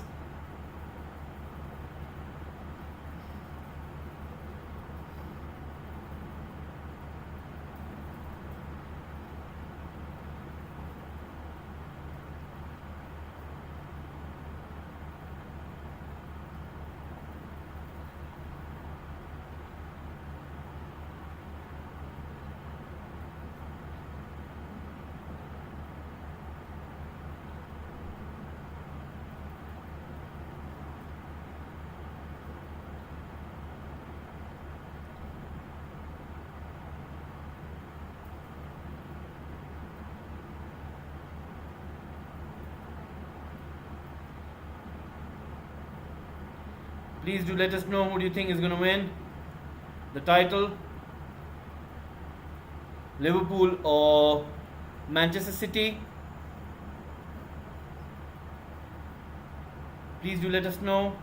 Please do let us know who do you think is going to win the title, Liverpool or Manchester City. Please do let us know.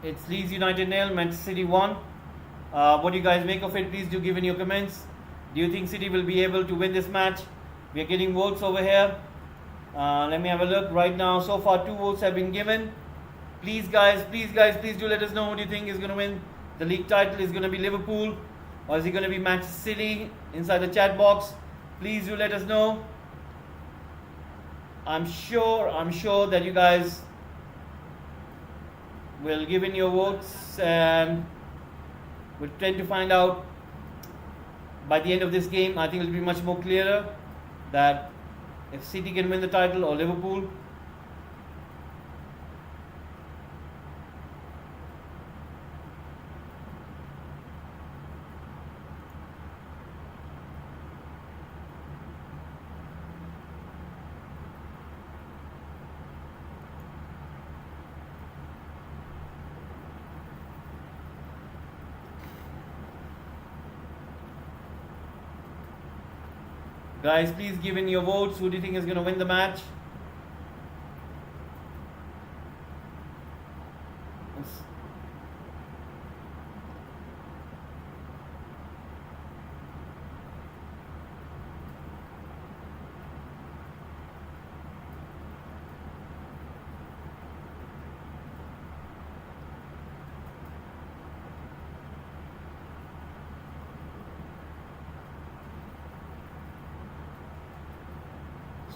It's Leeds United 0, Manchester City 1. What do you guys make of it? Please do give in your comments. Do you think City will be able to win this match? We are getting votes over here. Let me have a look. Right now, so far 2 votes have been given. Please guys, please do let us know who do you think is going to win the league title. Is it going to be Liverpool or is it going to be Manchester City? Inside the chat box, please do let us know. I'm sure that you guys will give in your votes and we'll tend to find out by the end of this game. I think it will be much more clearer that if City can win the title or Liverpool. Guys, please give in your votes. Who do you think is going to win the match?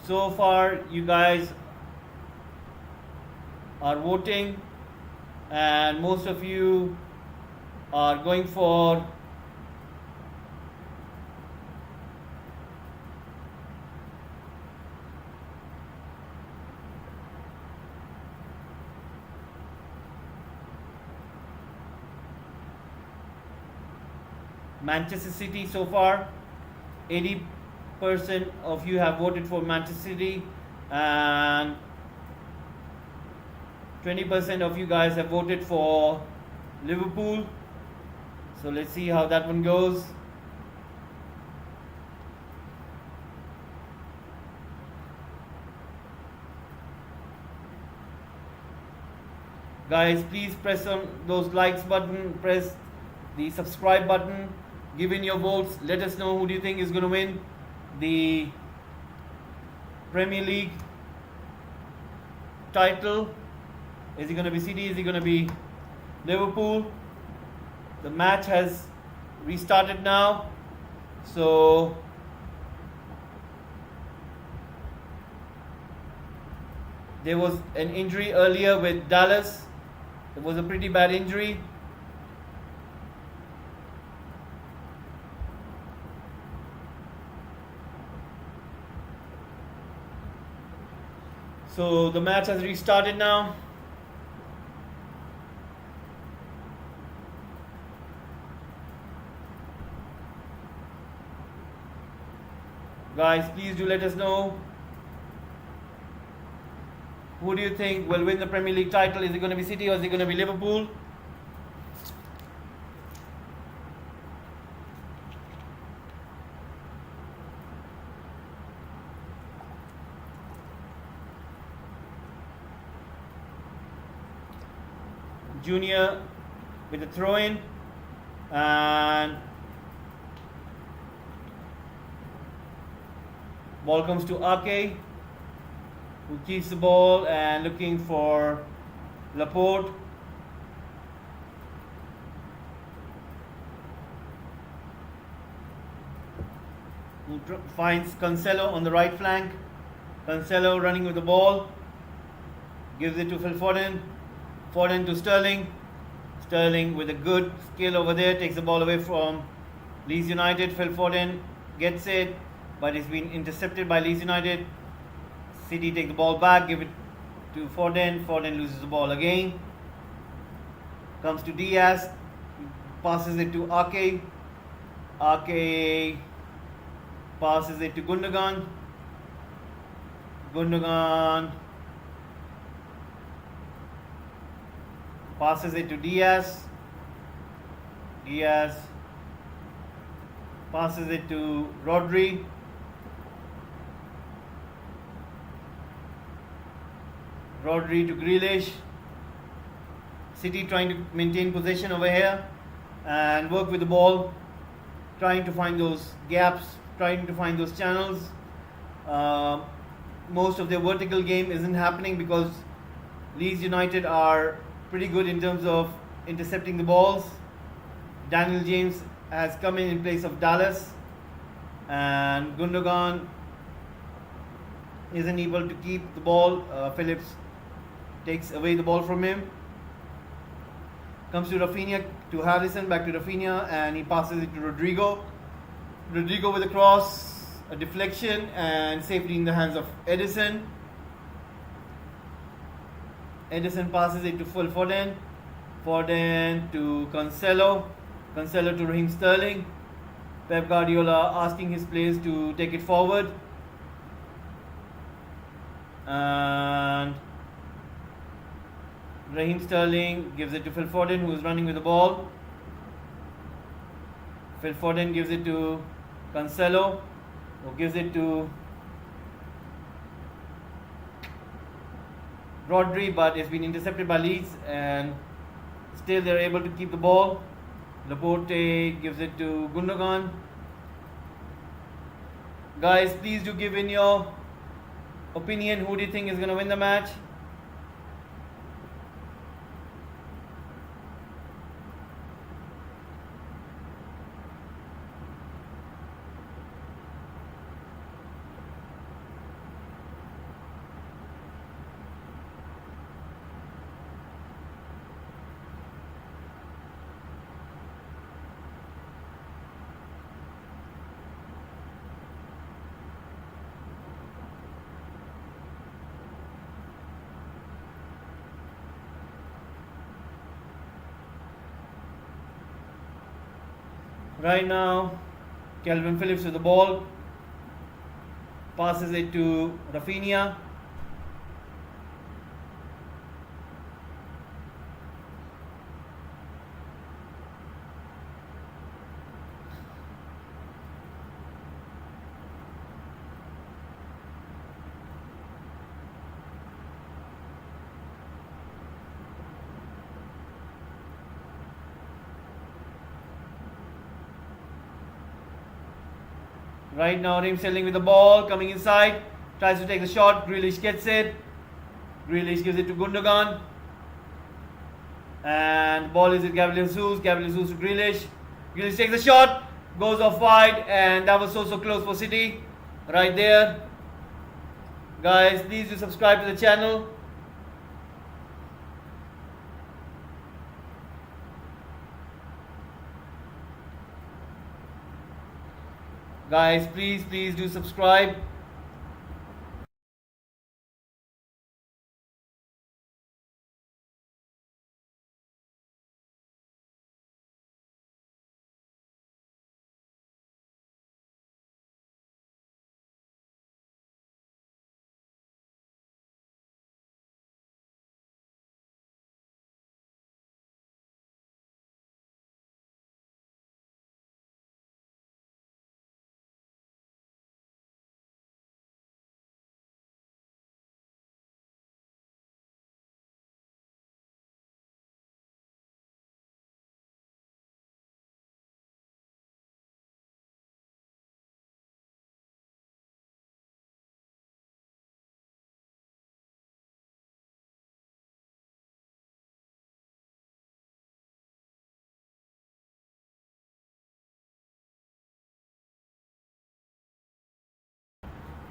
So far, you guys are voting, and most of you are going for Manchester City. So far, 80% of you have voted for Manchester City and 20% of you guys have voted for Liverpool. So let's see how that one goes. Guys, please press on those likes button, press the subscribe button, give in your votes. Let us know who do you think is going to win the Premier League title. Is it going to be City? Is it going to be Liverpool? The match has restarted now. So there was an injury earlier with Dallas. It was a pretty bad injury. So the match has restarted now. Guys, please do let us know who do you think will win the Premier League title. Is it going to be City or is it going to be Liverpool? Junior with a throw in, and ball comes to Ake, who keeps the ball and looking for Laporte. Who finds Cancelo on the right flank. Cancelo running with the ball, gives it to Phil Foden. Foden to Sterling. Sterling with a good skill over there takes the ball away from Leeds United. Phil Foden gets it, but it's been intercepted by Leeds United. City take the ball back, give it to Foden. Foden loses the ball again. Comes to Diaz, passes it to Ake. Ake passes it to Gundogan. Gundogan passes it to Diaz. Diaz passes it to Rodri. Rodri to Grealish. City trying to maintain possession over here and work with the ball, trying to find those gaps, trying to find those channels. Most of their vertical game isn't happening because Leeds United are pretty good in terms of intercepting the balls. Daniel James has come in place of Dallas, and Gundogan isn't able to keep the ball. Phillips takes away the ball from him. Comes to Rafinha, to Harrison, back to Rafinha, and he passes it to Rodrigo. Rodrigo with a cross, a deflection, and safely in the hands of Edison. Edison passes it to Phil Foden. Foden to Cancelo. Cancelo to Raheem Sterling. Pep Guardiola asking his players to take it forward. And Raheem Sterling gives it to Phil Foden, who is running with the ball. Phil Foden gives it to Cancelo, who gives it to Rodri, but it's been intercepted by Leeds, and still they're able to keep the ball. Laporte gives it to Gundogan. Guys, please do give in your opinion. Who do you think is going to win the match? Right now, Calvin Phillips with the ball, passes it to Rafinha. Right now, Raheem Sterling with the ball, coming inside, tries to take the shot. Grealish gets it. Grealish gives it to Gundogan. And the ball is with Gabriel Jesus. Gabriel Jesus to Grealish. Grealish takes the shot, goes off wide, and that was so close for City. Right there. Guys, please do subscribe to the channel. Guys, please do subscribe.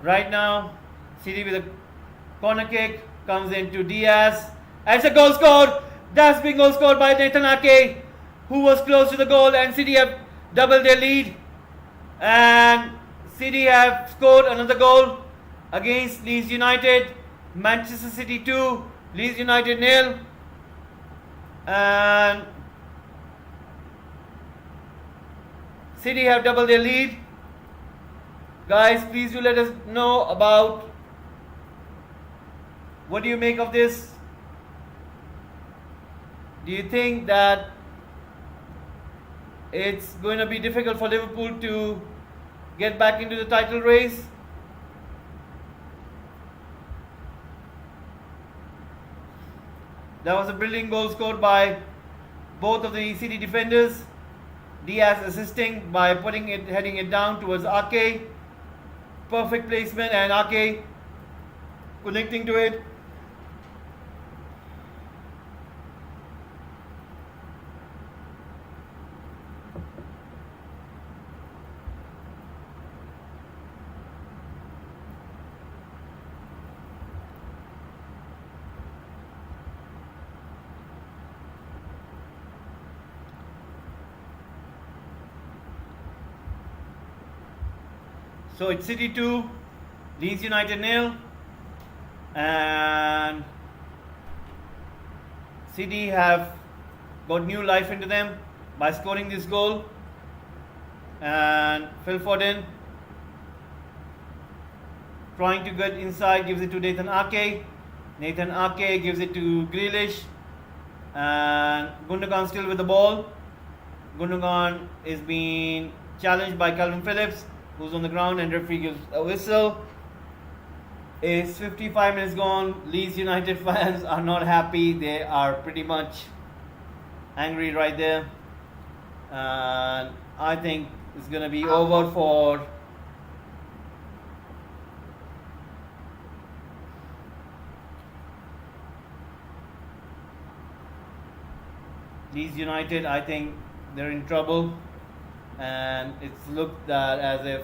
Right now, City with a corner kick, comes into Diaz, and it's a goal scored. That's been goal scored by Nathan Ake, who was close to the goal, and City have doubled their lead. And City have scored another goal against Leeds United. Manchester City 2, Leeds United 0. And City have doubled their lead. Guys, please do let us know about what do you make of this. Do you think that it's going to be difficult for Liverpool to get back into the title race? That was a brilliant goal scored by both of the City defenders. Diaz assisting by heading it down towards Ake. Perfect placement and Ake connecting to it. So it's City 2, Leeds United 0, and City have got new life into them by scoring this goal. And Phil Foden trying to get inside, gives it to Nathan Ake. Nathan Ake gives it to Grealish, and Gundogan still with the ball. Gundogan is being challenged by Calvin Phillips, who's on the ground, and referee gives a whistle. It's 55 minutes gone. Leeds United fans are not happy. They are pretty much angry right there. And I think it's going to be over for Leeds United. I think they're in trouble, and it's looked at as if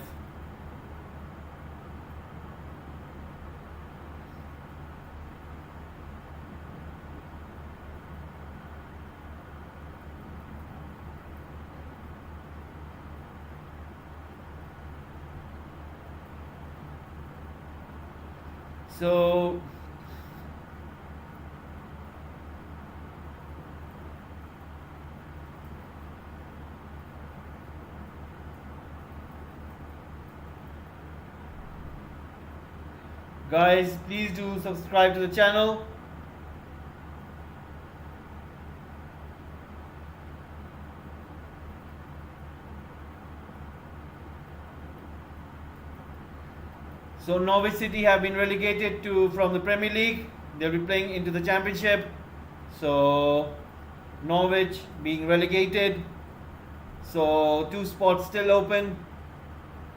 so. Guys, please do subscribe to the channel. So Norwich City have been relegated from the Premier League. They'll be playing into the Championship. So Norwich being relegated. So 2 spots still open.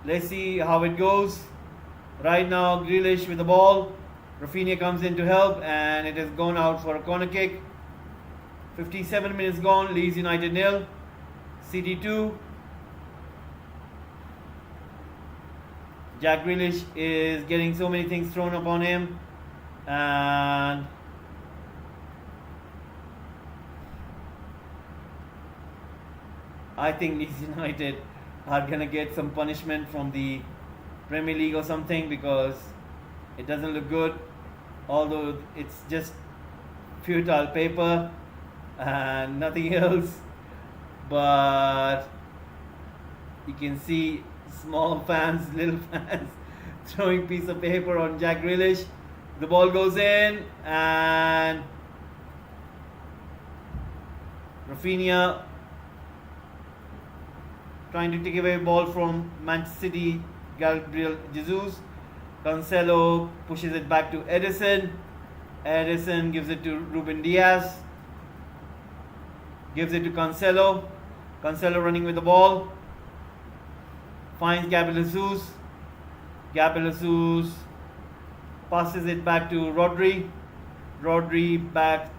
Let's see how it goes. Right now, Grealish with the ball. Rafinha comes in to help, and it has gone out for a corner kick. 57 minutes gone. Leeds United 0, City 2. Jack Grealish is getting so many things thrown upon him, and I think Leeds United are gonna get some punishment from the Premier League or something, because it doesn't look good, although it's just futile paper and nothing else. But you can see small fans, little fans throwing piece of paper on Jack Grealish. The ball goes in, and Rafinha trying to take away the ball from Manchester City, Gabriel Jesus. Cancelo pushes it back to Edison. Edison gives it to Ruben Diaz. Gives it to Cancelo. Cancelo running with the ball. Finds Gabriel Jesus. Gabriel Jesus passes it back to Rodri. Rodri back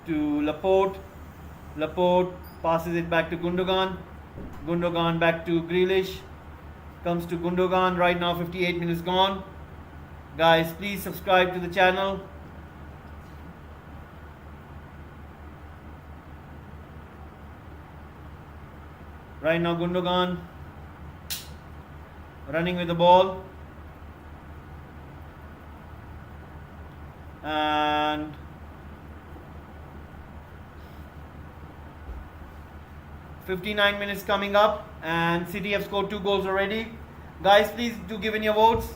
to Laporte. Laporte passes it back to Gundogan. Gundogan back to Grealish. Comes to Gundogan. Right now 58 minutes gone. Guys, please subscribe to the channel. Right now Gundogan running with the ball, and .59 minutes coming up, and City have scored 2 goals already. Guys, please do give in your votes.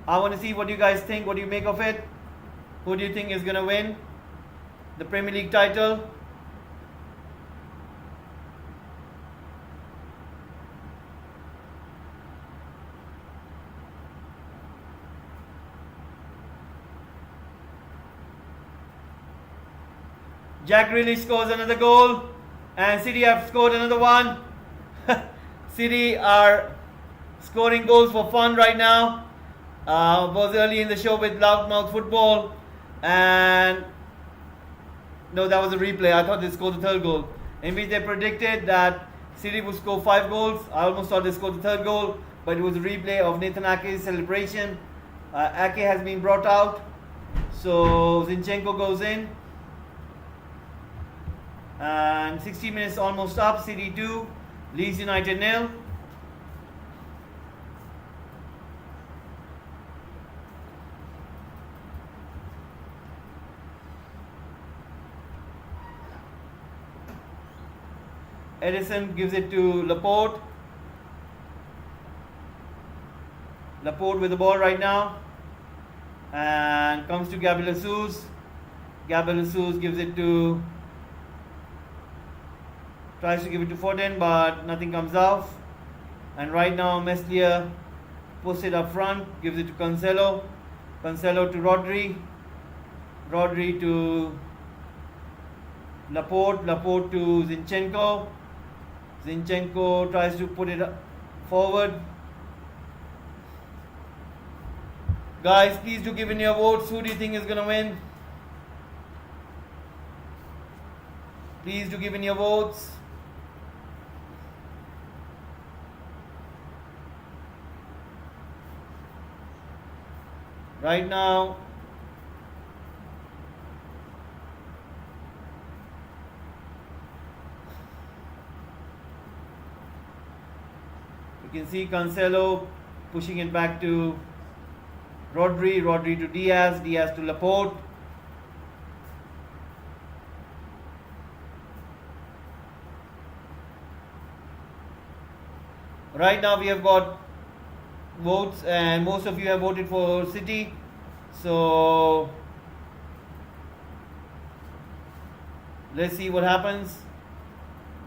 I want to see what you guys think. What do you make of it? Who do you think is going to win the Premier League title? Jack Grealish scores another goal, and City have scored another one. City are scoring goals for fun right now. Was early in the show with Loudmouth Football, and no, that was a replay. I thought they scored the third goal, in which they predicted that City would score 5 goals. I almost thought they scored the third goal, but it was a replay of Nathan Ake's celebration. Ake has been brought out, so Zinchenko goes in, and 60 minutes almost up. City 2, Leeds United 0. Edison gives it to Laporte. Laporte with the ball right now, and comes to Gabriel Jesus. Gabriel Jesus gives it to, tries to give it to Foden, but nothing comes off. And right now Meslier puts it up front, gives it to Cancelo. Cancelo to Rodri. Rodri to Laporte. Laporte to Zinchenko. Zinchenko tries to put it forward. Guys, please do give in your votes. Who do you think is going to win? Please do give in your votes. Right now, you can see Cancelo pushing it back to Rodri, Rodri to Diaz, Diaz to Laporte. Right now we have got votes, and most of you have voted for City. So let's see what happens.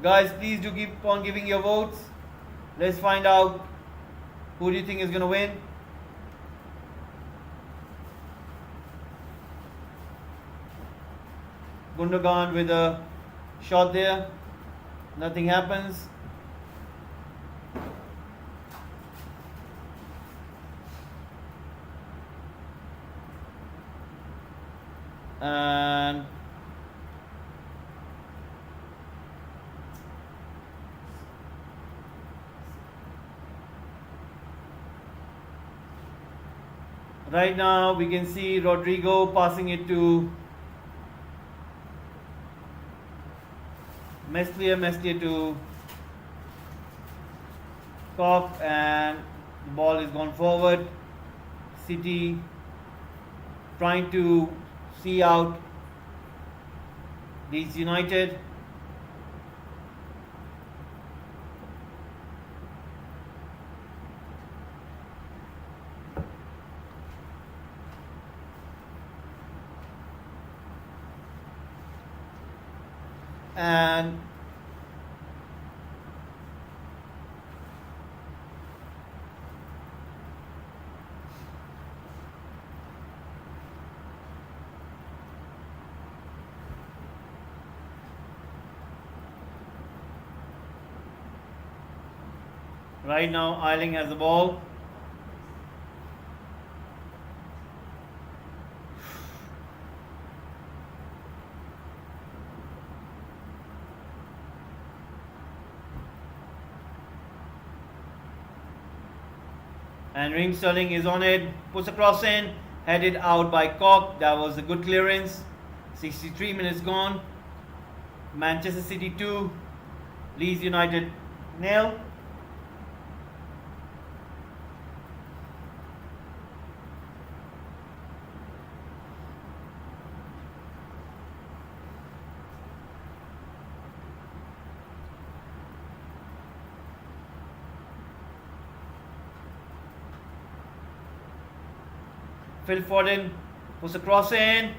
Guys, please do keep on giving your votes. Let's find out who do you think is going to win. Gundogan with a shot there. Nothing happens. And right now we can see Rodrigo passing it to Meslier, Meslier to Koch, and the ball is gone forward. City trying to see out Leeds United. And right now Eiling has the ball. And Raheem Sterling is on it, puts a cross in, headed out by Koch. That was a good clearance. 63 minutes gone. Manchester City 2, Leeds United 0. Phil Foden puts a cross in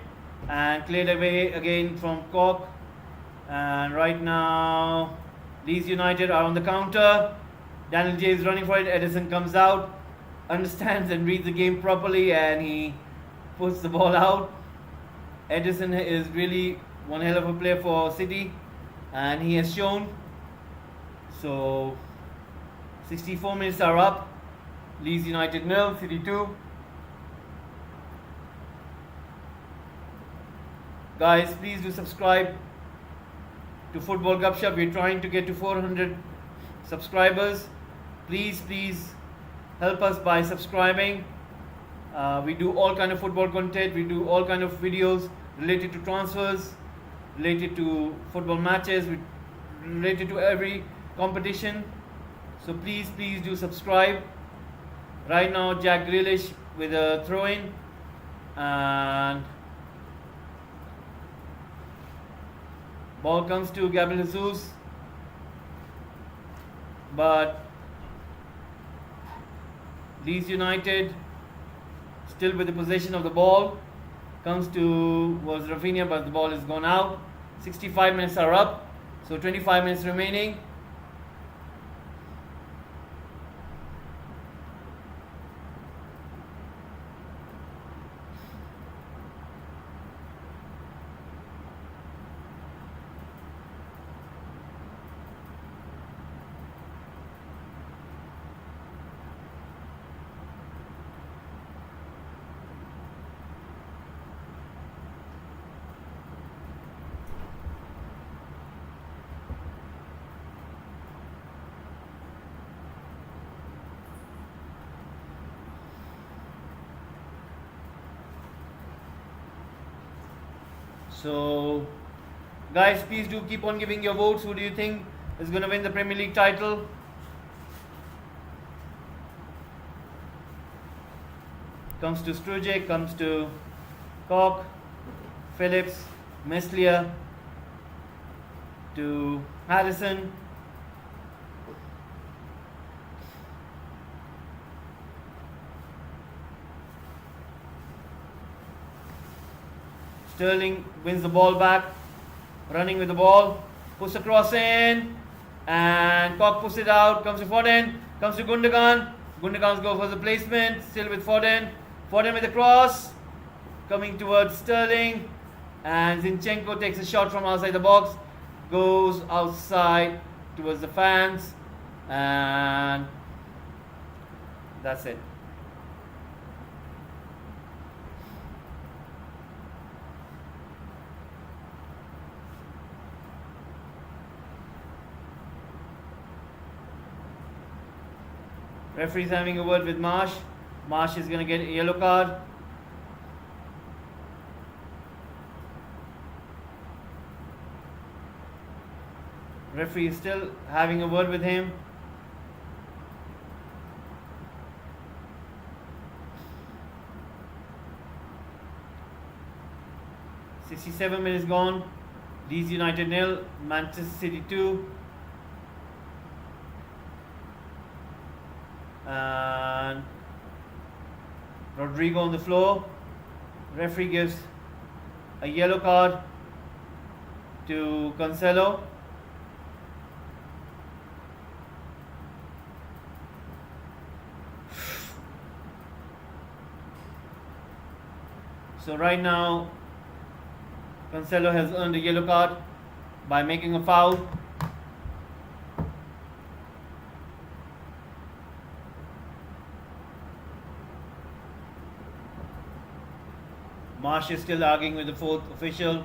and cleared away again from Koch. And right now Leeds United are on the counter. Daniel J is running for it. Edison comes out, understands and reads the game properly, and he puts the ball out. Edison is really one hell of a player for City, and he has shown. So 64 minutes are up. Leeds United 0, City 2. Guys, please do subscribe to Football Gupshup. We're trying to get to 400 subscribers. Please help us by subscribing. We do all kind of football content. We do all kind of videos related to transfers, related to football matches, related to every competition. So please do subscribe. Right now, Jack Grealish with a throw-in, and ball comes to Gabriel Jesus, but Leeds United still with the possession of the ball. Comes to was Rafinha, but the ball is gone out. 65 minutes are up, so 25 minutes remaining. So, guys, please do keep on giving your votes. Who do you think is going to win the Premier League title? Comes to Strujic, comes to Koch, Phillips, Meslier, to Harrison. Sterling wins the ball back, running with the ball, puts the cross in, and Koch puts it out, comes to Foden, comes to Gundogan. Gundogan's go for the placement, still with Foden. Foden with the cross, coming towards Sterling, and Zinchenko takes a shot from outside the box, goes outside towards the fans, and that's it. Referee's having a word with Marsh. Marsh is going to get a yellow card. Referee is still having a word with him. "67 minutes gone. Leeds United 0, Manchester City 2. And Rodrigo on the floor. Referee gives a yellow card to Cancelo. So right now Cancelo has earned a yellow card by making a foul. Marsh is still arguing with the fourth official.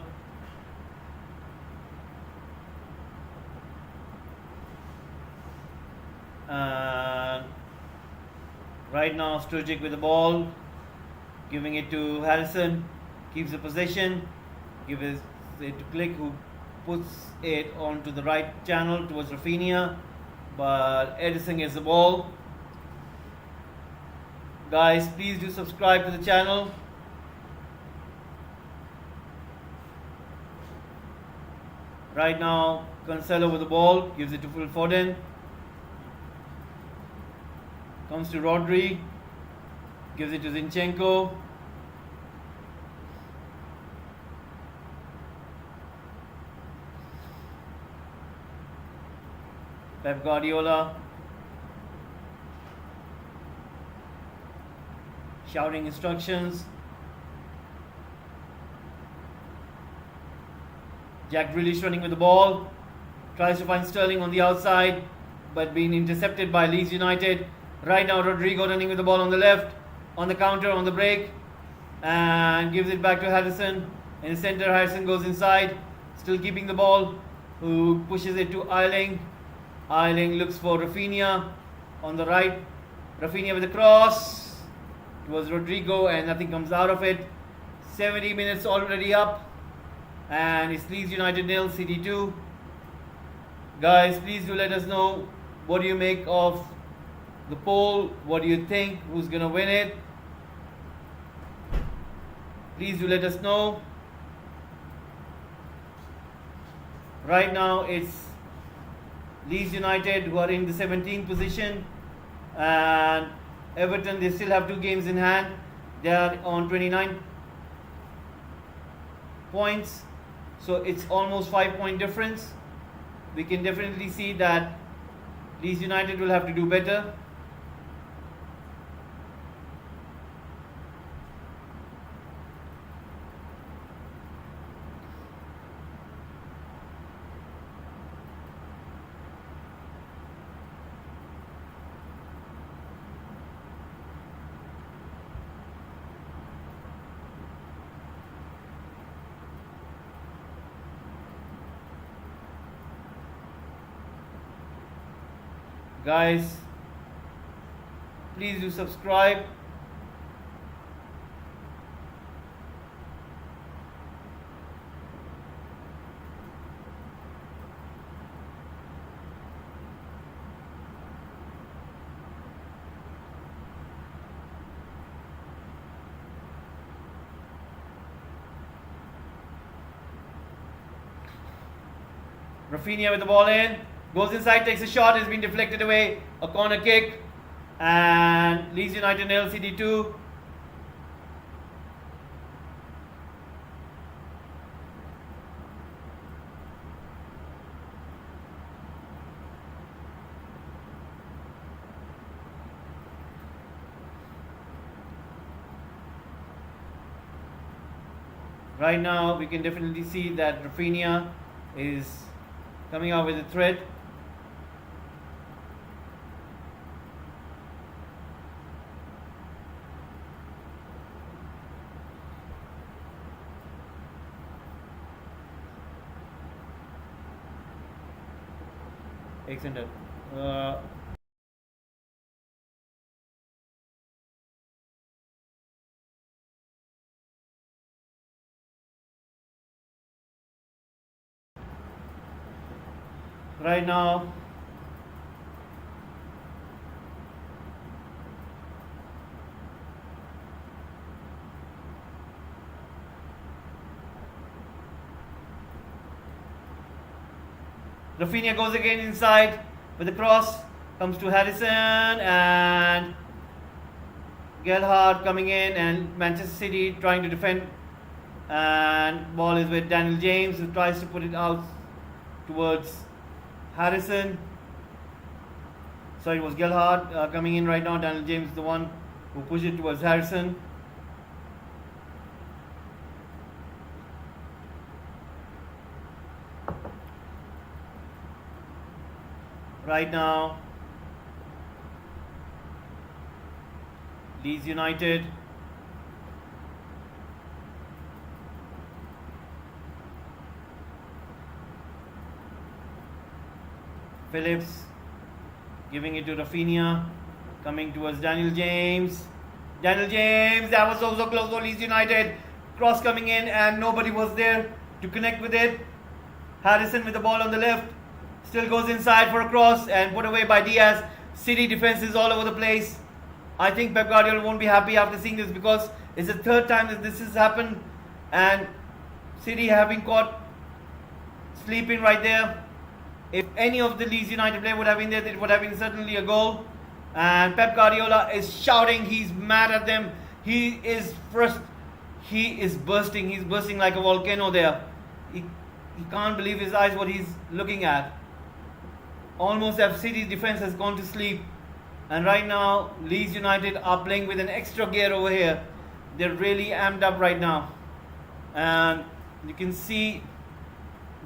Right now Strujic with the ball, giving it to Harrison, keeps the possession, gives it to Click, who puts it onto the right channel towards Rafinha, but Edison gets the ball. Guys, please do subscribe to the channel. Right now, Cancelo with the ball, gives it to Phil Foden. Comes to Rodri, gives it to Zinchenko. Pep Guardiola shouting instructions. Jack Grealish running with the ball. Tries to find Sterling on the outside, but being intercepted by Leeds United. Right now, Rodrigo running with the ball on the left, on the counter, on the break, and gives it back to Harrison. In the center, Harrison goes inside, still keeping the ball, who pushes it to Eiling. Eiling looks for Rafinha on the right. Rafinha with the cross. It was Rodrigo, and nothing comes out of it. 70 minutes already up, and it's Leeds United 0, City 2. Guys, please do let us know what do you make of the poll. What do you think? Who's going to win it? Please do let us know. Right now it's Leeds United who are in the 17th position, and Everton, they still have 2 games in hand. They are on 29 points, so it's almost 5-point difference. We can definitely see that Leeds United will have to do better. Guys, please do subscribe. Rafinha with the ball in. Goes inside, takes a shot, has been deflected away. A corner kick. And Leeds United nil, City 2. Right now, we can definitely see that Rafinha is coming out with a threat. Excellent. Right now, Rafinha goes again inside with the cross, comes to Harrison, and Gerrard coming in, and Manchester City trying to defend, and ball is with Daniel James, who tries to put it out towards Harrison. Sorry, it was Gerrard coming in right now. Daniel James is the one who pushed it towards Harrison. Right now, Leeds United Phillips giving it to Rafinha, coming towards Daniel James. Daniel James, that was also close for Leeds United. Cross coming in, and nobody was there to connect with it. Harrison with the ball on the left, still goes inside for a cross and put away by Diaz. City defense is all over the place. I think Pep Guardiola won't be happy after seeing this, because it's the 3rd time that this has happened, and City have been caught sleeping right there. If any of the Leeds United player would have been there, it would have been certainly a goal. And Pep Guardiola is shouting. He's mad at them. He is bursting. He's bursting like a volcano there. He can't believe his eyes what he's looking at. Almost as City's defense has gone to sleep. And right now, Leeds United are playing with an extra gear over here. They're really amped up right now. And you can see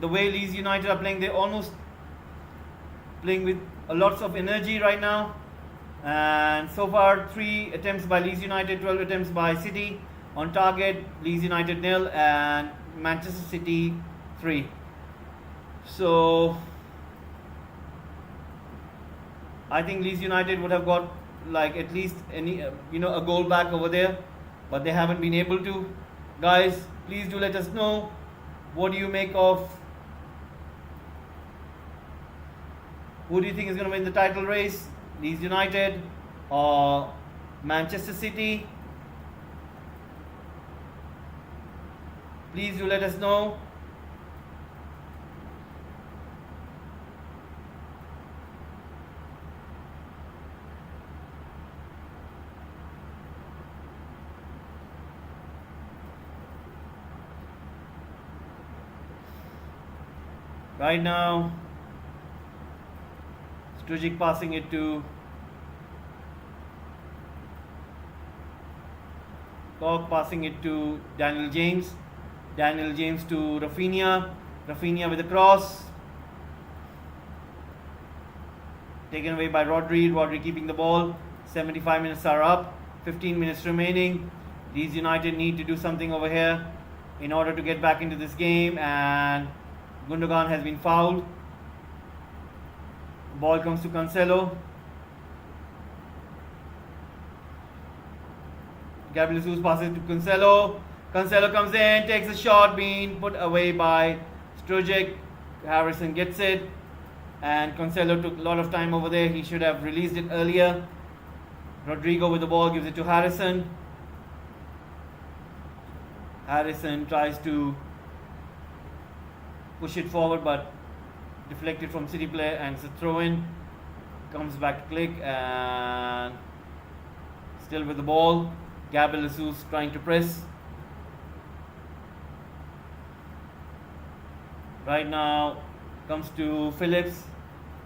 the way Leeds United are playing, they're almost playing with lots of energy right now. And so far, 3 attempts by Leeds United, 12 attempts by City. On target, Leeds United 0 and Manchester City 3. So I think Leeds United would have got like at least a goal back over there, but they haven't been able to. Guys, please do let us know, what do you make of, who do you think is going to win the title race, Leeds United or Manchester City? Please do let us know. Right now, Strujic passing it to Cock, passing it to Daniel James. Daniel James to Rafinha. Rafinha with a cross. Taken away by Rodri. Rodri keeping the ball. 75 minutes are up. 15 minutes remaining. Leeds United need to do something over here in order to get back into this game, and Gundogan has been fouled. Ball comes to Cancelo. Gabriel Jesus passes to Cancelo. Cancelo comes in, takes a shot, being put away by Strujic. Harrison gets it, and Cancelo took a lot of time over there. He should have released it earlier. Rodrigo with the ball gives it to Harrison. Harrison tries to push it forward, but deflected from City player, and it's a throw in. Comes back to Click, and still with the ball. Gabriel Jesus trying to press. Right now comes to Phillips.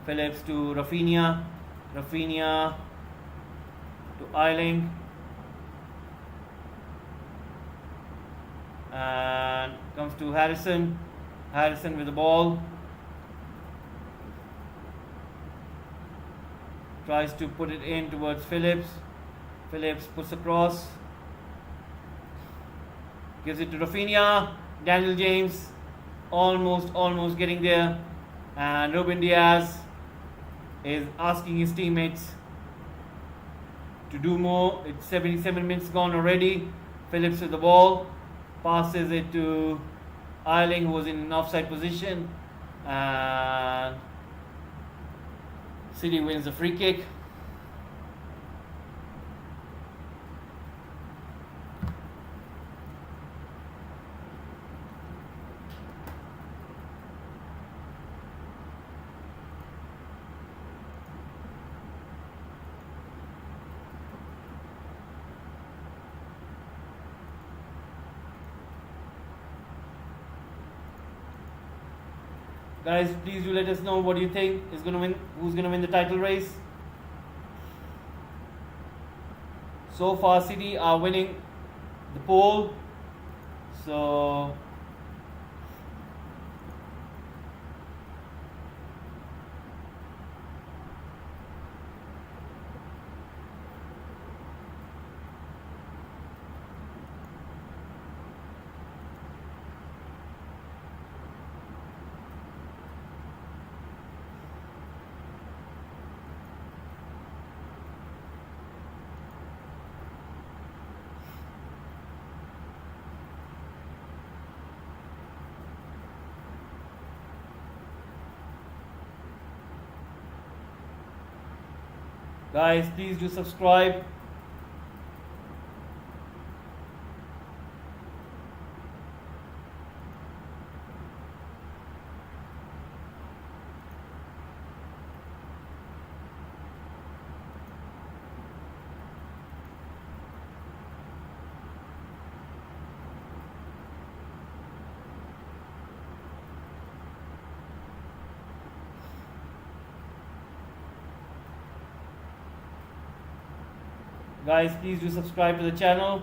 Phillips to Rafinha. Rafinha to Eiling. And comes to Harrison. Harrison with the ball. Tries to put it in towards Phillips. Phillips puts across. Gives it to Rafinha. Daniel James almost getting there. And Ruben Diaz is asking his teammates to do more. It's 77 minutes gone already. Phillips with the ball. Passes it to Eiling, who was in an offside position. And City wins the free kick. Guys, please do let us know, what do you think is going to win, who's going to win the title race. So far, City are winning the poll. So guys, please do subscribe. Guys, please do subscribe to the channel.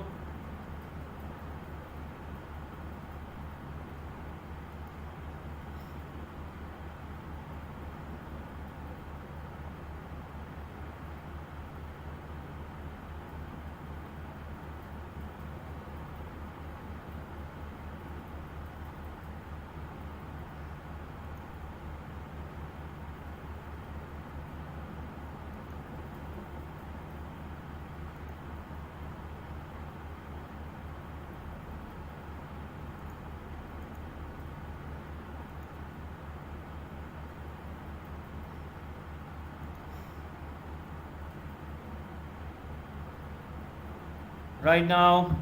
Right now,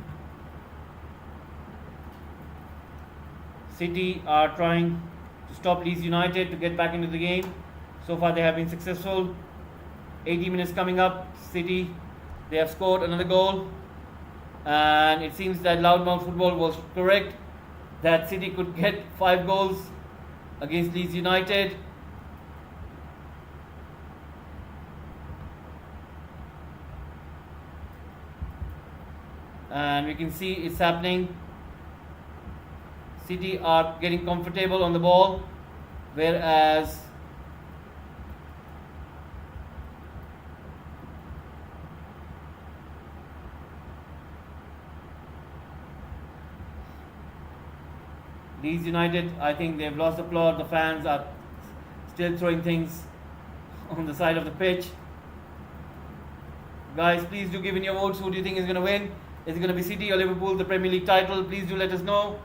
City are trying to stop Leeds United to get back into the game. So far, they have been successful. 80 minutes coming up. City, they have scored another goal, and it seems that Loudmouth Football was correct that City could get 5 goals against Leeds United. And we can see it's happening. City are getting comfortable on the ball, whereas Leeds United, I think they've lost the plot. The fans are still throwing things on the side of the pitch. Guys, please do give in your votes. Who do you think is going to win? Is it going to be City or Liverpool, the Premier League title? Please do let us know.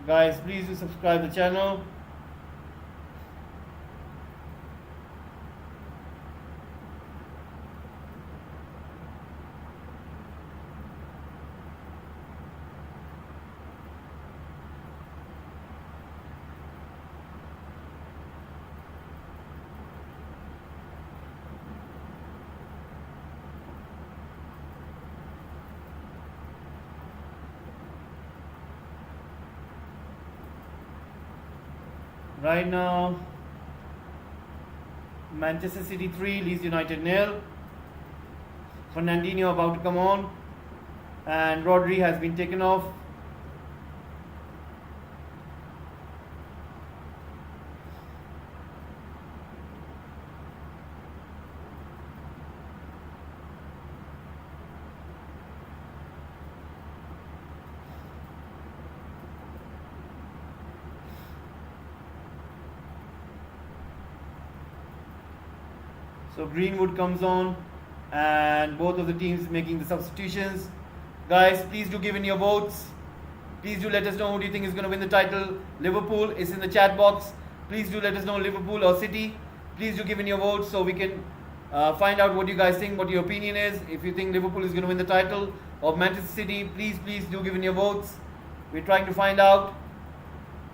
Guys, please do subscribe the channel. Right now, Manchester City 3, Leeds United 0. Fernandinho about to come on, and Rodri has been taken off. So Greenwood comes on, and both of the teams making the substitutions. Guys, please do give in your votes. Please do let us know who do you think is going to win the title. Liverpool is in the chat box. Please do let us know Liverpool or City. Please do give in your votes so we can find out what you guys think, what your opinion is. If you think Liverpool is going to win the title or Manchester City, please do give in your votes. We're trying to find out,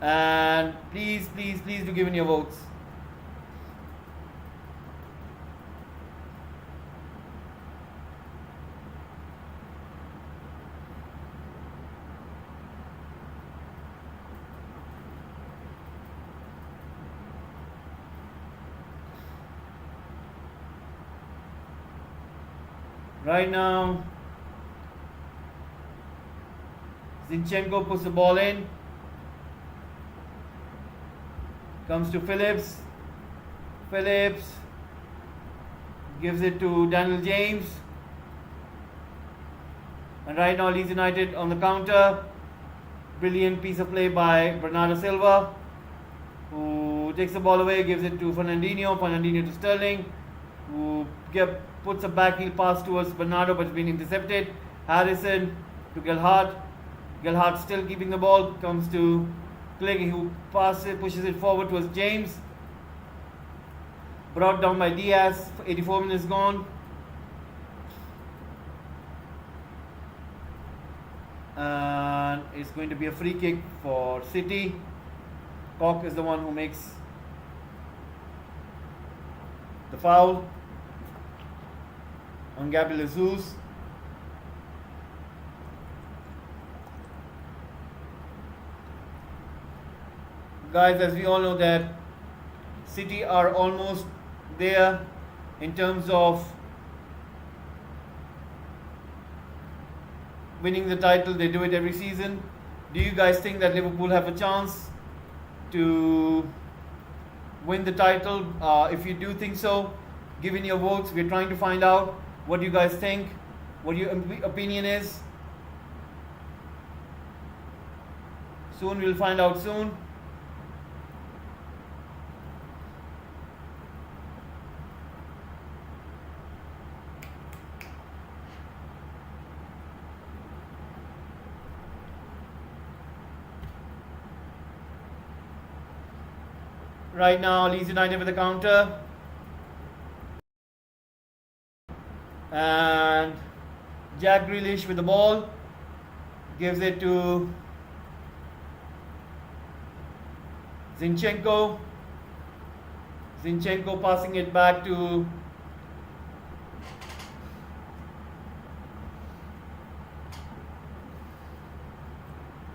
and please do give in your votes. Right now, Zinchenko puts the ball in. Comes to Phillips. Phillips gives it to Daniel James. And right now, Leeds United on the counter. Brilliant piece of play by Bernardo Silva, who takes the ball away, gives it to Fernandinho. Fernandinho to Sterling, who puts a backheel pass towards Bernardo, but it's been intercepted. Harrison to Gelhardt. Gelhardt still keeping the ball. Comes to Clegg, who pushes it forward towards James. Brought down by Diaz. 84 minutes gone. And it's going to be a free kick for City. Koch is the one who makes the foul on Gabriel Jesus. Guys, as we all know that City are almost there in terms of winning the title. They do it every season. Do you guys think that Liverpool have a chance to win the title? If you do think so, give in your votes. We're trying to find out what you guys think, what your opinion is. Soon we'll find out soon. Right now, Leeds United with the counter. And Jack Grealish with the ball. Gives it to Zinchenko. Zinchenko passing it back to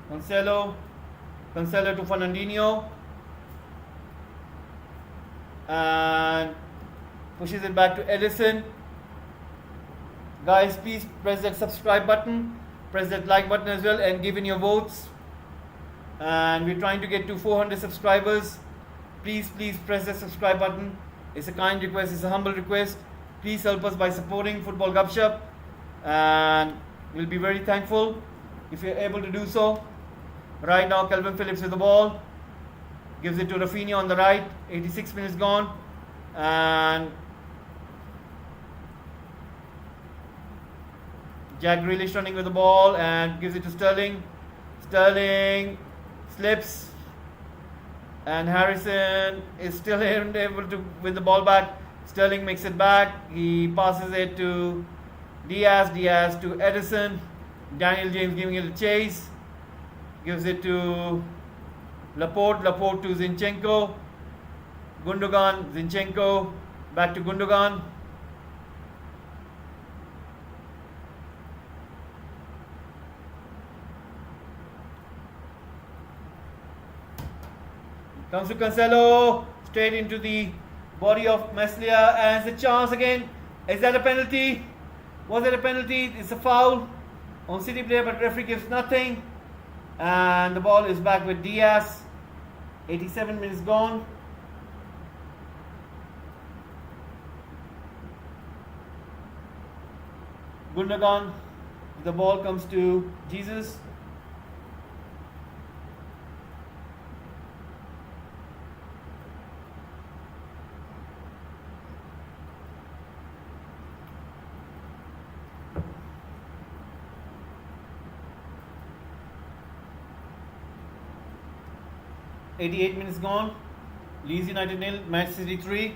Cancelo. Cancelo to Fernandinho. And pushes it back to Edison. Guys, please press that subscribe button, press that like button as well, and give in your votes. And we're trying to get to 400 subscribers. Please press the subscribe button. It's a kind request, it's a humble request. Please help us by supporting Football Gupshup, and we'll be very thankful if you're able to do so. Right now, Calvin Phillips with the ball. Gives it to Rafinha on the right. 86 minutes gone. And Jack Grealish running with the ball and gives it to Sterling. Sterling slips. And Harrison is still able to win the ball back. Sterling makes it back. He passes it to Diaz. Diaz to Edison. Daniel James giving it a chase. Gives it to Laporte to Zinchenko. Gundogan, Zinchenko, back to Gundogan. Comes to Cancelo, straight into the body of Meslier, and it's a chance again. Is that a penalty? Was it a penalty? It's a foul on City player, but referee gives nothing. And the ball is back with Diaz. 87 minutes gone. Gundogan, the ball comes to Jesus. .88 minutes gone. Leeds United 0, Manchester City 3.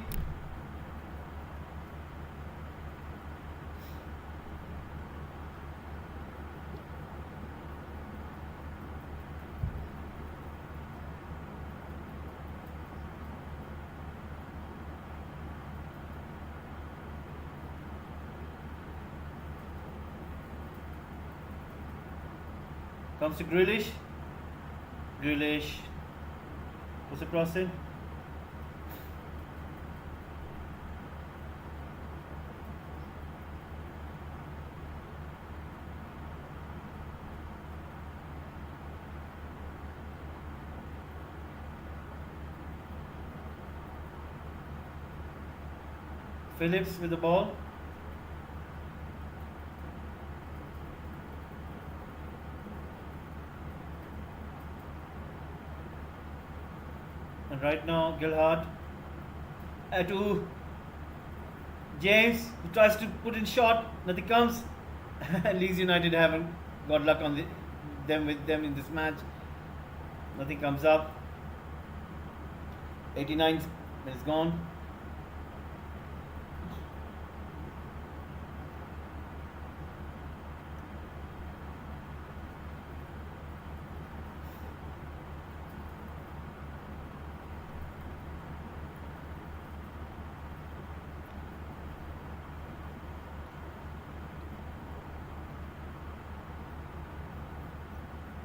Comes to Grealish. Grealish puts across it. Phillips with the ball. And right now, Gilhart to James, who tries to put in shot, nothing comes. Leeds United haven't got luck on them in this match. Nothing comes up. 89 minutes gone.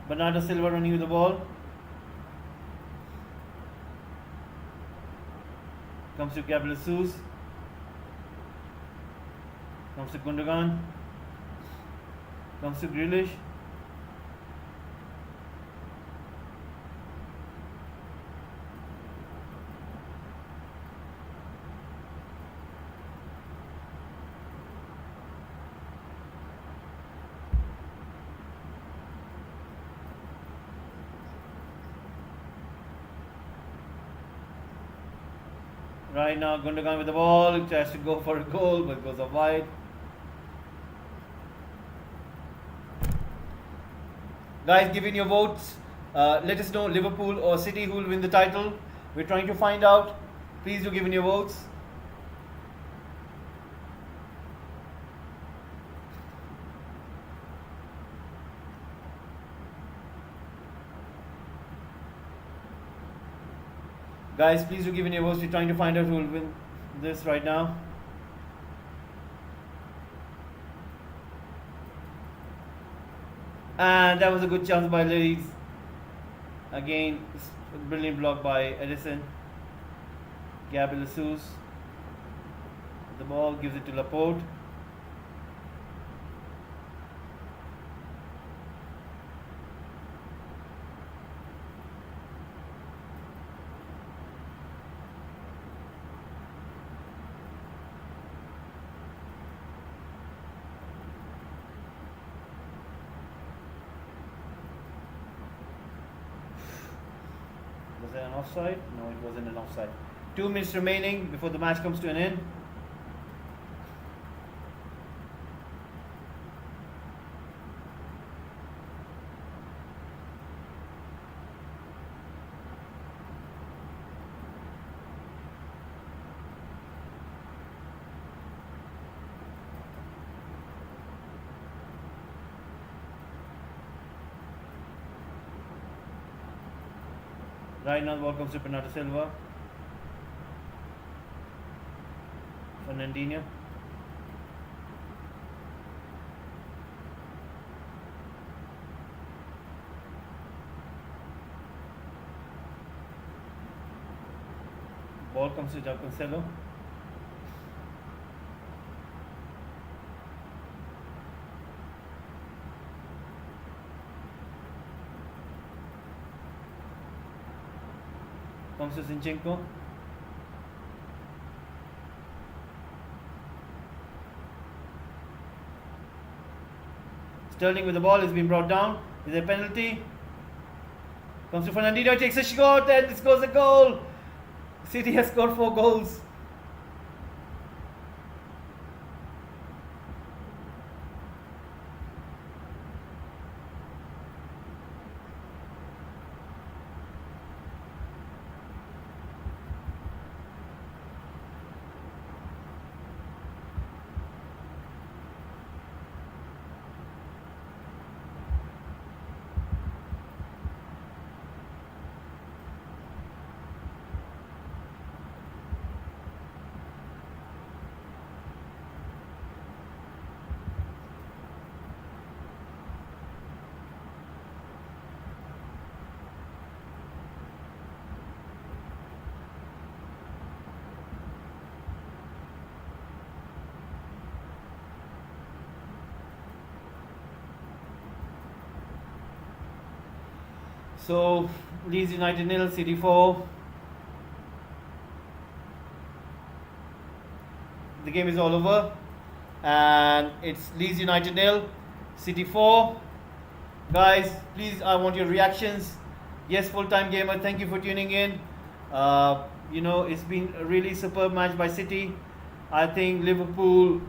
Bernardo Silva running with the ball. Comes to Gabriel Jesus. Comes to Gundogan. Comes to Grealish. Right now, Gundogan with the ball, tries to go for a goal, but goes up wide. Guys, give in your votes. Let us know Liverpool or City who will win the title. We're trying to find out. Please do give in your votes. Guys, please do give in your votes. We're trying to find out who will win this right now. And that was a good chance by Leeds. Again, brilliant block by Edison. Gabriel Jesus. The ball gives it to Laporte. Was there an offside? No, it wasn't an offside. 2 minutes remaining before the match comes to an end. Right now the ball comes to Bernardo Silva. Fernandinho. Ball comes to João Cancelo. Comes to Zinchenko. Sterling with the ball has been brought down. Is there a penalty? Comes to Fernandinho, takes a shot, and this goes a goal. City has scored 4 goals. So Leeds United 0, City 4. The game is all over, and it's Leeds United 0, City 4. Guys, please, I want your reactions. Yes, full-time gamer, thank you for tuning in. It's been a really superb match by City. I think Liverpool,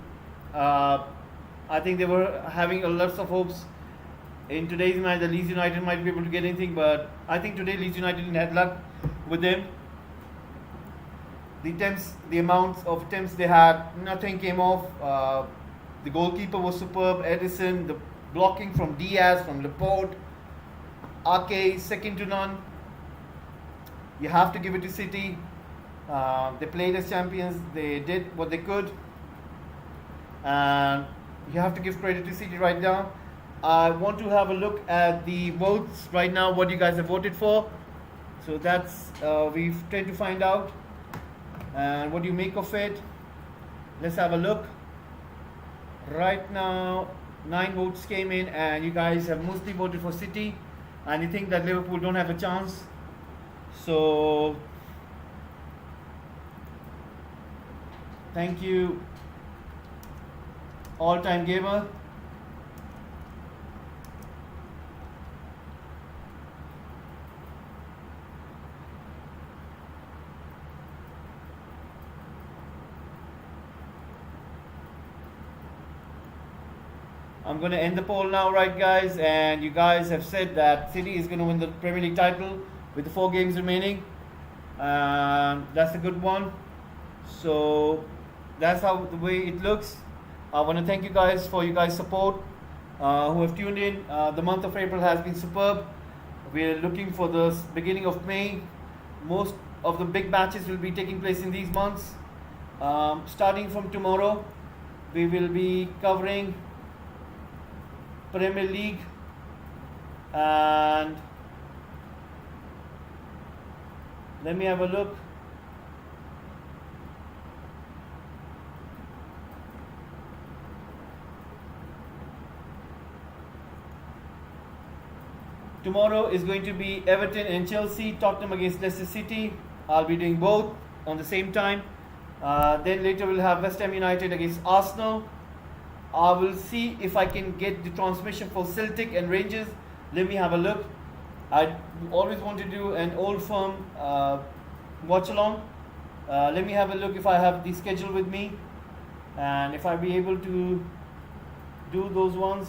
I think they were having lots of hopes in today's match that Leeds United might be able to get anything, but I think today Leeds United didn't have luck with them. The amounts of attempts they had, nothing came off. The goalkeeper was superb, Edison, the blocking from Diaz, from Laporte, Ake, second to none. You have to give it to City. They played as champions, they did what they could, and you have to give credit to City right now. I want to have a look at the votes right now, what you guys have voted for. So that's, we've tried to find out. And what do you make of it? Let's have a look. Right now, 9 votes came in, and you guys have mostly voted for City. And you think that Liverpool don't have a chance. So, thank you, all-time gamer. I'm going to end the poll now, right, guys? And you guys have said that City is going to win the Premier League title with the 4 games remaining. That's a good one. So that's how the way it looks. I want to thank you guys for you guys' support who have tuned in. The month of April has been superb. We're looking for the beginning of May. Most of the big matches will be taking place in these months. Starting from tomorrow, we will be covering Premier League and let me have a look. Tomorrow is going to be Everton and Chelsea, Tottenham against Leicester City. I'll be doing both on the same time. Then later we'll have West Ham United against Arsenal. I will see if I can get the transmission for Celtic and Rangers. Let me have a look. I always want to do an Old Firm watch-along. Let me have a look if I have the schedule with me and if I'll be able to do those ones.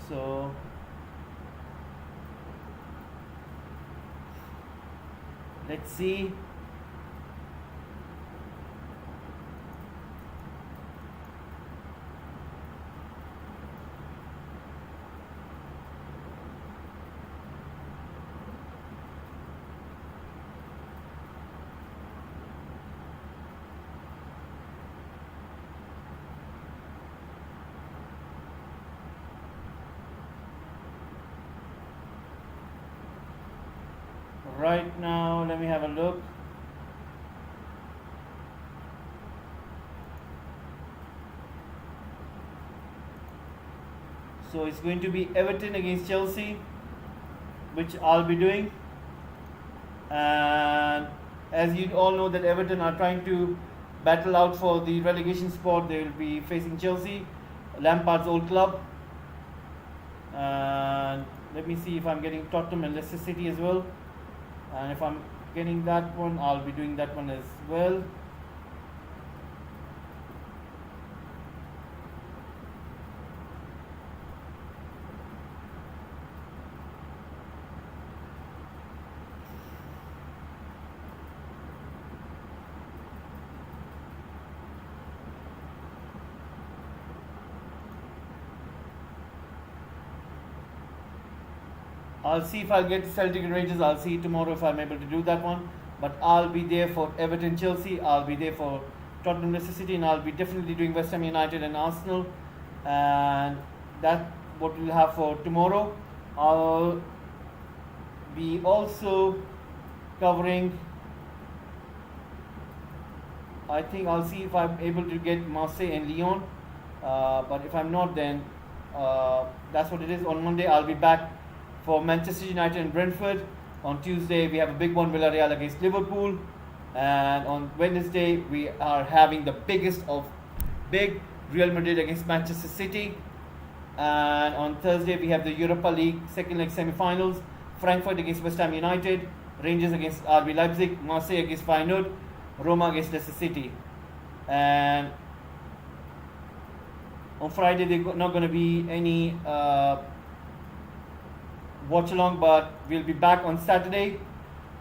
So let's see. Right now, let me have a look. So it's going to be Everton against Chelsea, which I'll be doing. And as you all know that Everton are trying to battle out for the relegation spot. They will be facing Chelsea, Lampard's old club. And let me see if I'm getting Tottenham and Leicester City as well. And if I'm getting that one, I'll be doing that one as well. I'll see if I'll get Celtic and Rangers. I'll see tomorrow if I'm able to do that one. But I'll be there for Everton, Chelsea. I'll be there for Tottenham, Leicester City, and I'll be definitely doing West Ham United and Arsenal. And that's what we'll have for tomorrow. I'll be also covering. I think I'll see if I'm able to get Marseille and Lyon. But if I'm not, then that's what it is. On Monday, I'll be back for Manchester United and Brentford. On Tuesday, we have a big one, Villarreal against Liverpool. And on Wednesday, we are having the biggest of big, Real Madrid against Manchester City. And on Thursday, we have the Europa League second leg semi-finals. Frankfurt against West Ham United. Rangers against RB Leipzig. Marseille against Feyenoord. Roma against Leicester City. And on Friday, there's not going to be any watch along, but we'll be back on Saturday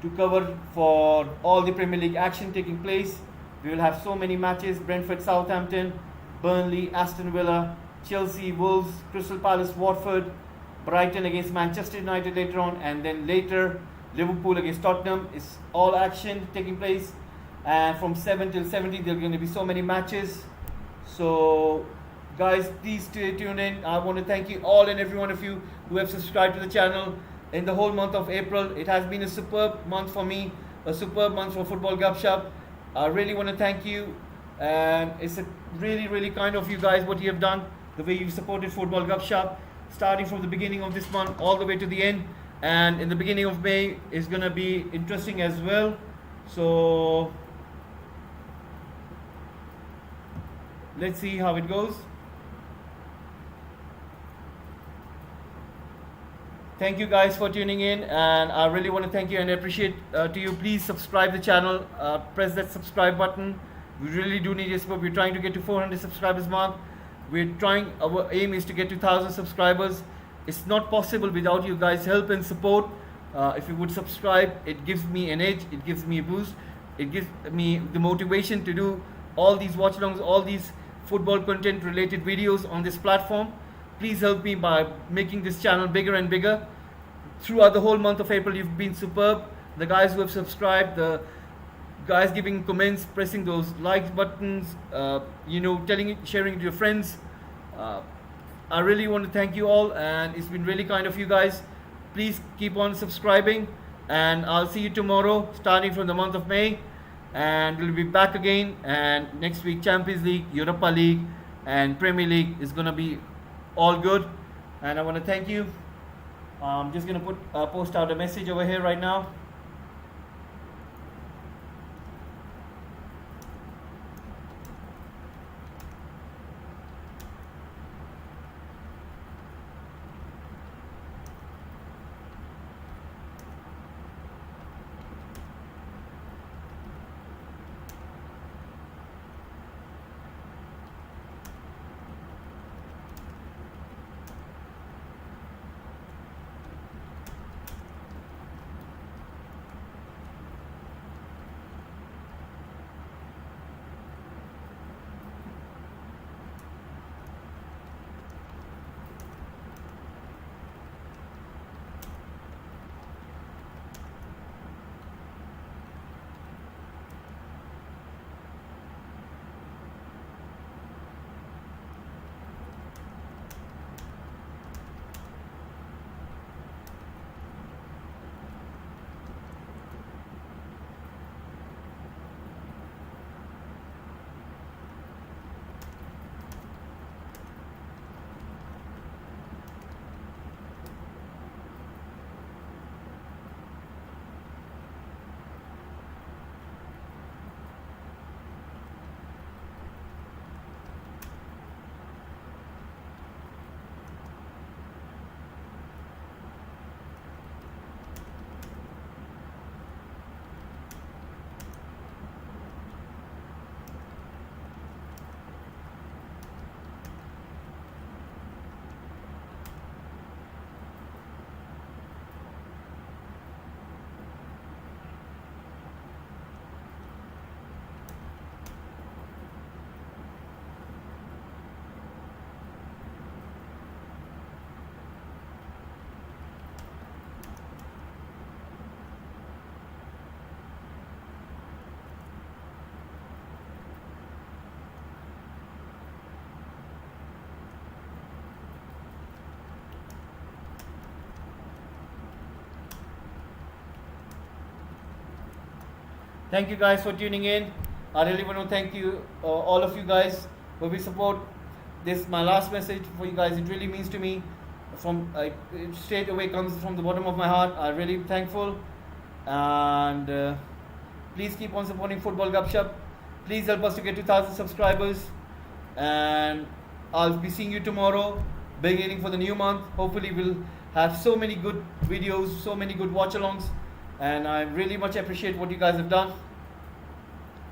to cover for all the Premier League action taking place. We will have so many matches: Brentford, Southampton, Burnley, Aston Villa, Chelsea, Wolves, Crystal Palace, Watford, Brighton against Manchester United later on, and then later Liverpool against Tottenham. Is all action taking place, and from 7 till 17 there are going to be so many matches. So guys, please stay tuned in. I want to thank you all and every one of you who have subscribed to the channel in the whole month of April. It has been a superb month for me, a superb month for Football Gupshup. I really want to thank you, and it's a really kind of you guys what you have done, the way you've supported Football Gupshup, starting from the beginning of this month all the way to the end. And in the beginning of May is going to be interesting as well. So let's see how it goes. Thank you guys for tuning in, and I really want to thank you and appreciate to you. Please subscribe the channel, press that subscribe button. We really do need your support. We're trying to get to 400 subscribers mark. We're trying, our aim is to get to 1,000 subscribers. It's not possible without you guys' help and support. If you would subscribe, it gives me an edge, it gives me a boost, it gives me the motivation to do all these watch-alongs, all these football content related videos on this platform. Please help me by making this channel bigger and bigger. Throughout the whole month of April, you've been superb. The guys who have subscribed, the guys giving comments, pressing those like buttons, telling it, sharing it to your friends. I really want to thank you all, and it's been really kind of you guys. Please keep on subscribing, and I'll see you tomorrow, starting from the month of May, and we'll be back again. And next week, Champions League, Europa League, and Premier League is gonna be all good. And I want to thank you. I'm just gonna post out a message over here right now. Thank you guys for tuning in. I really want to thank you, all of you guys, for your support. This is my last message for you guys. It really means to me. It straight away comes from the bottom of my heart. I'm really thankful, and please keep on supporting Football Gupshup. Please help us to get to 1,000 subscribers, and I'll be seeing you tomorrow, beginning for the new month. Hopefully, we'll have so many good videos, so many good watch-alongs. And I really much appreciate what you guys have done.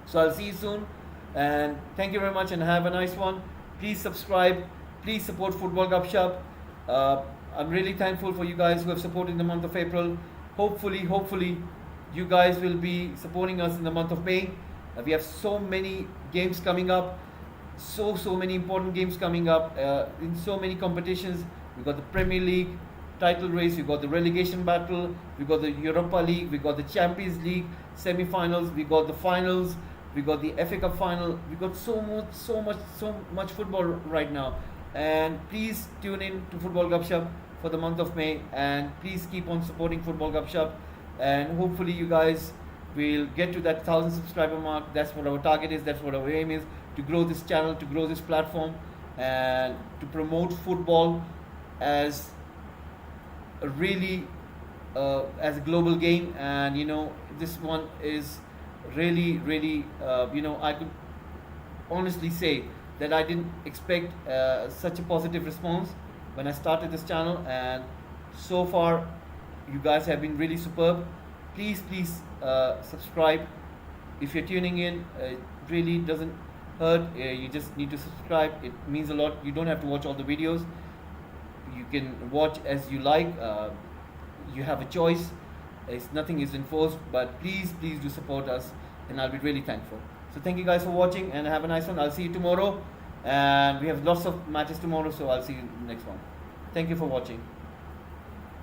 So I'll see you soon, and thank you very much, and have a nice one. Please subscribe, please support Football Gupshup. I'm really thankful for you guys who have supported the month of April. Hopefully you guys will be supporting us in the month of May. We have so many games coming up, so many important games coming up in so many competitions. We've got the Premier League title race, we've got the relegation battle, we've got the Europa League, we've got the Champions League semi-finals, we've got the finals, we've got the FA Cup final. We've got so much football right now. And please tune in to Football Gupshup for the month of May, and please keep on supporting Football Gupshup, and hopefully you guys will get to that 1,000 subscriber mark. That's what our target is, that's what our aim is, to grow this channel, to grow this platform, and to promote football as a really as a global game. And this one is really I could honestly say that I didn't expect such a positive response when I started this channel, and So far, you guys have been really superb. Please, please subscribe. If you're tuning in, it really doesn't hurt. You just need to subscribe. It means a lot. You don't have to watch all the videos. You can watch as you like. You have a choice. Nothing is enforced, but please, please do support us, and I'll be really thankful. So thank you guys for watching, and have a nice one. I'll see you tomorrow, and we have lots of matches tomorrow, so I'll see you next one. Thank you for watching.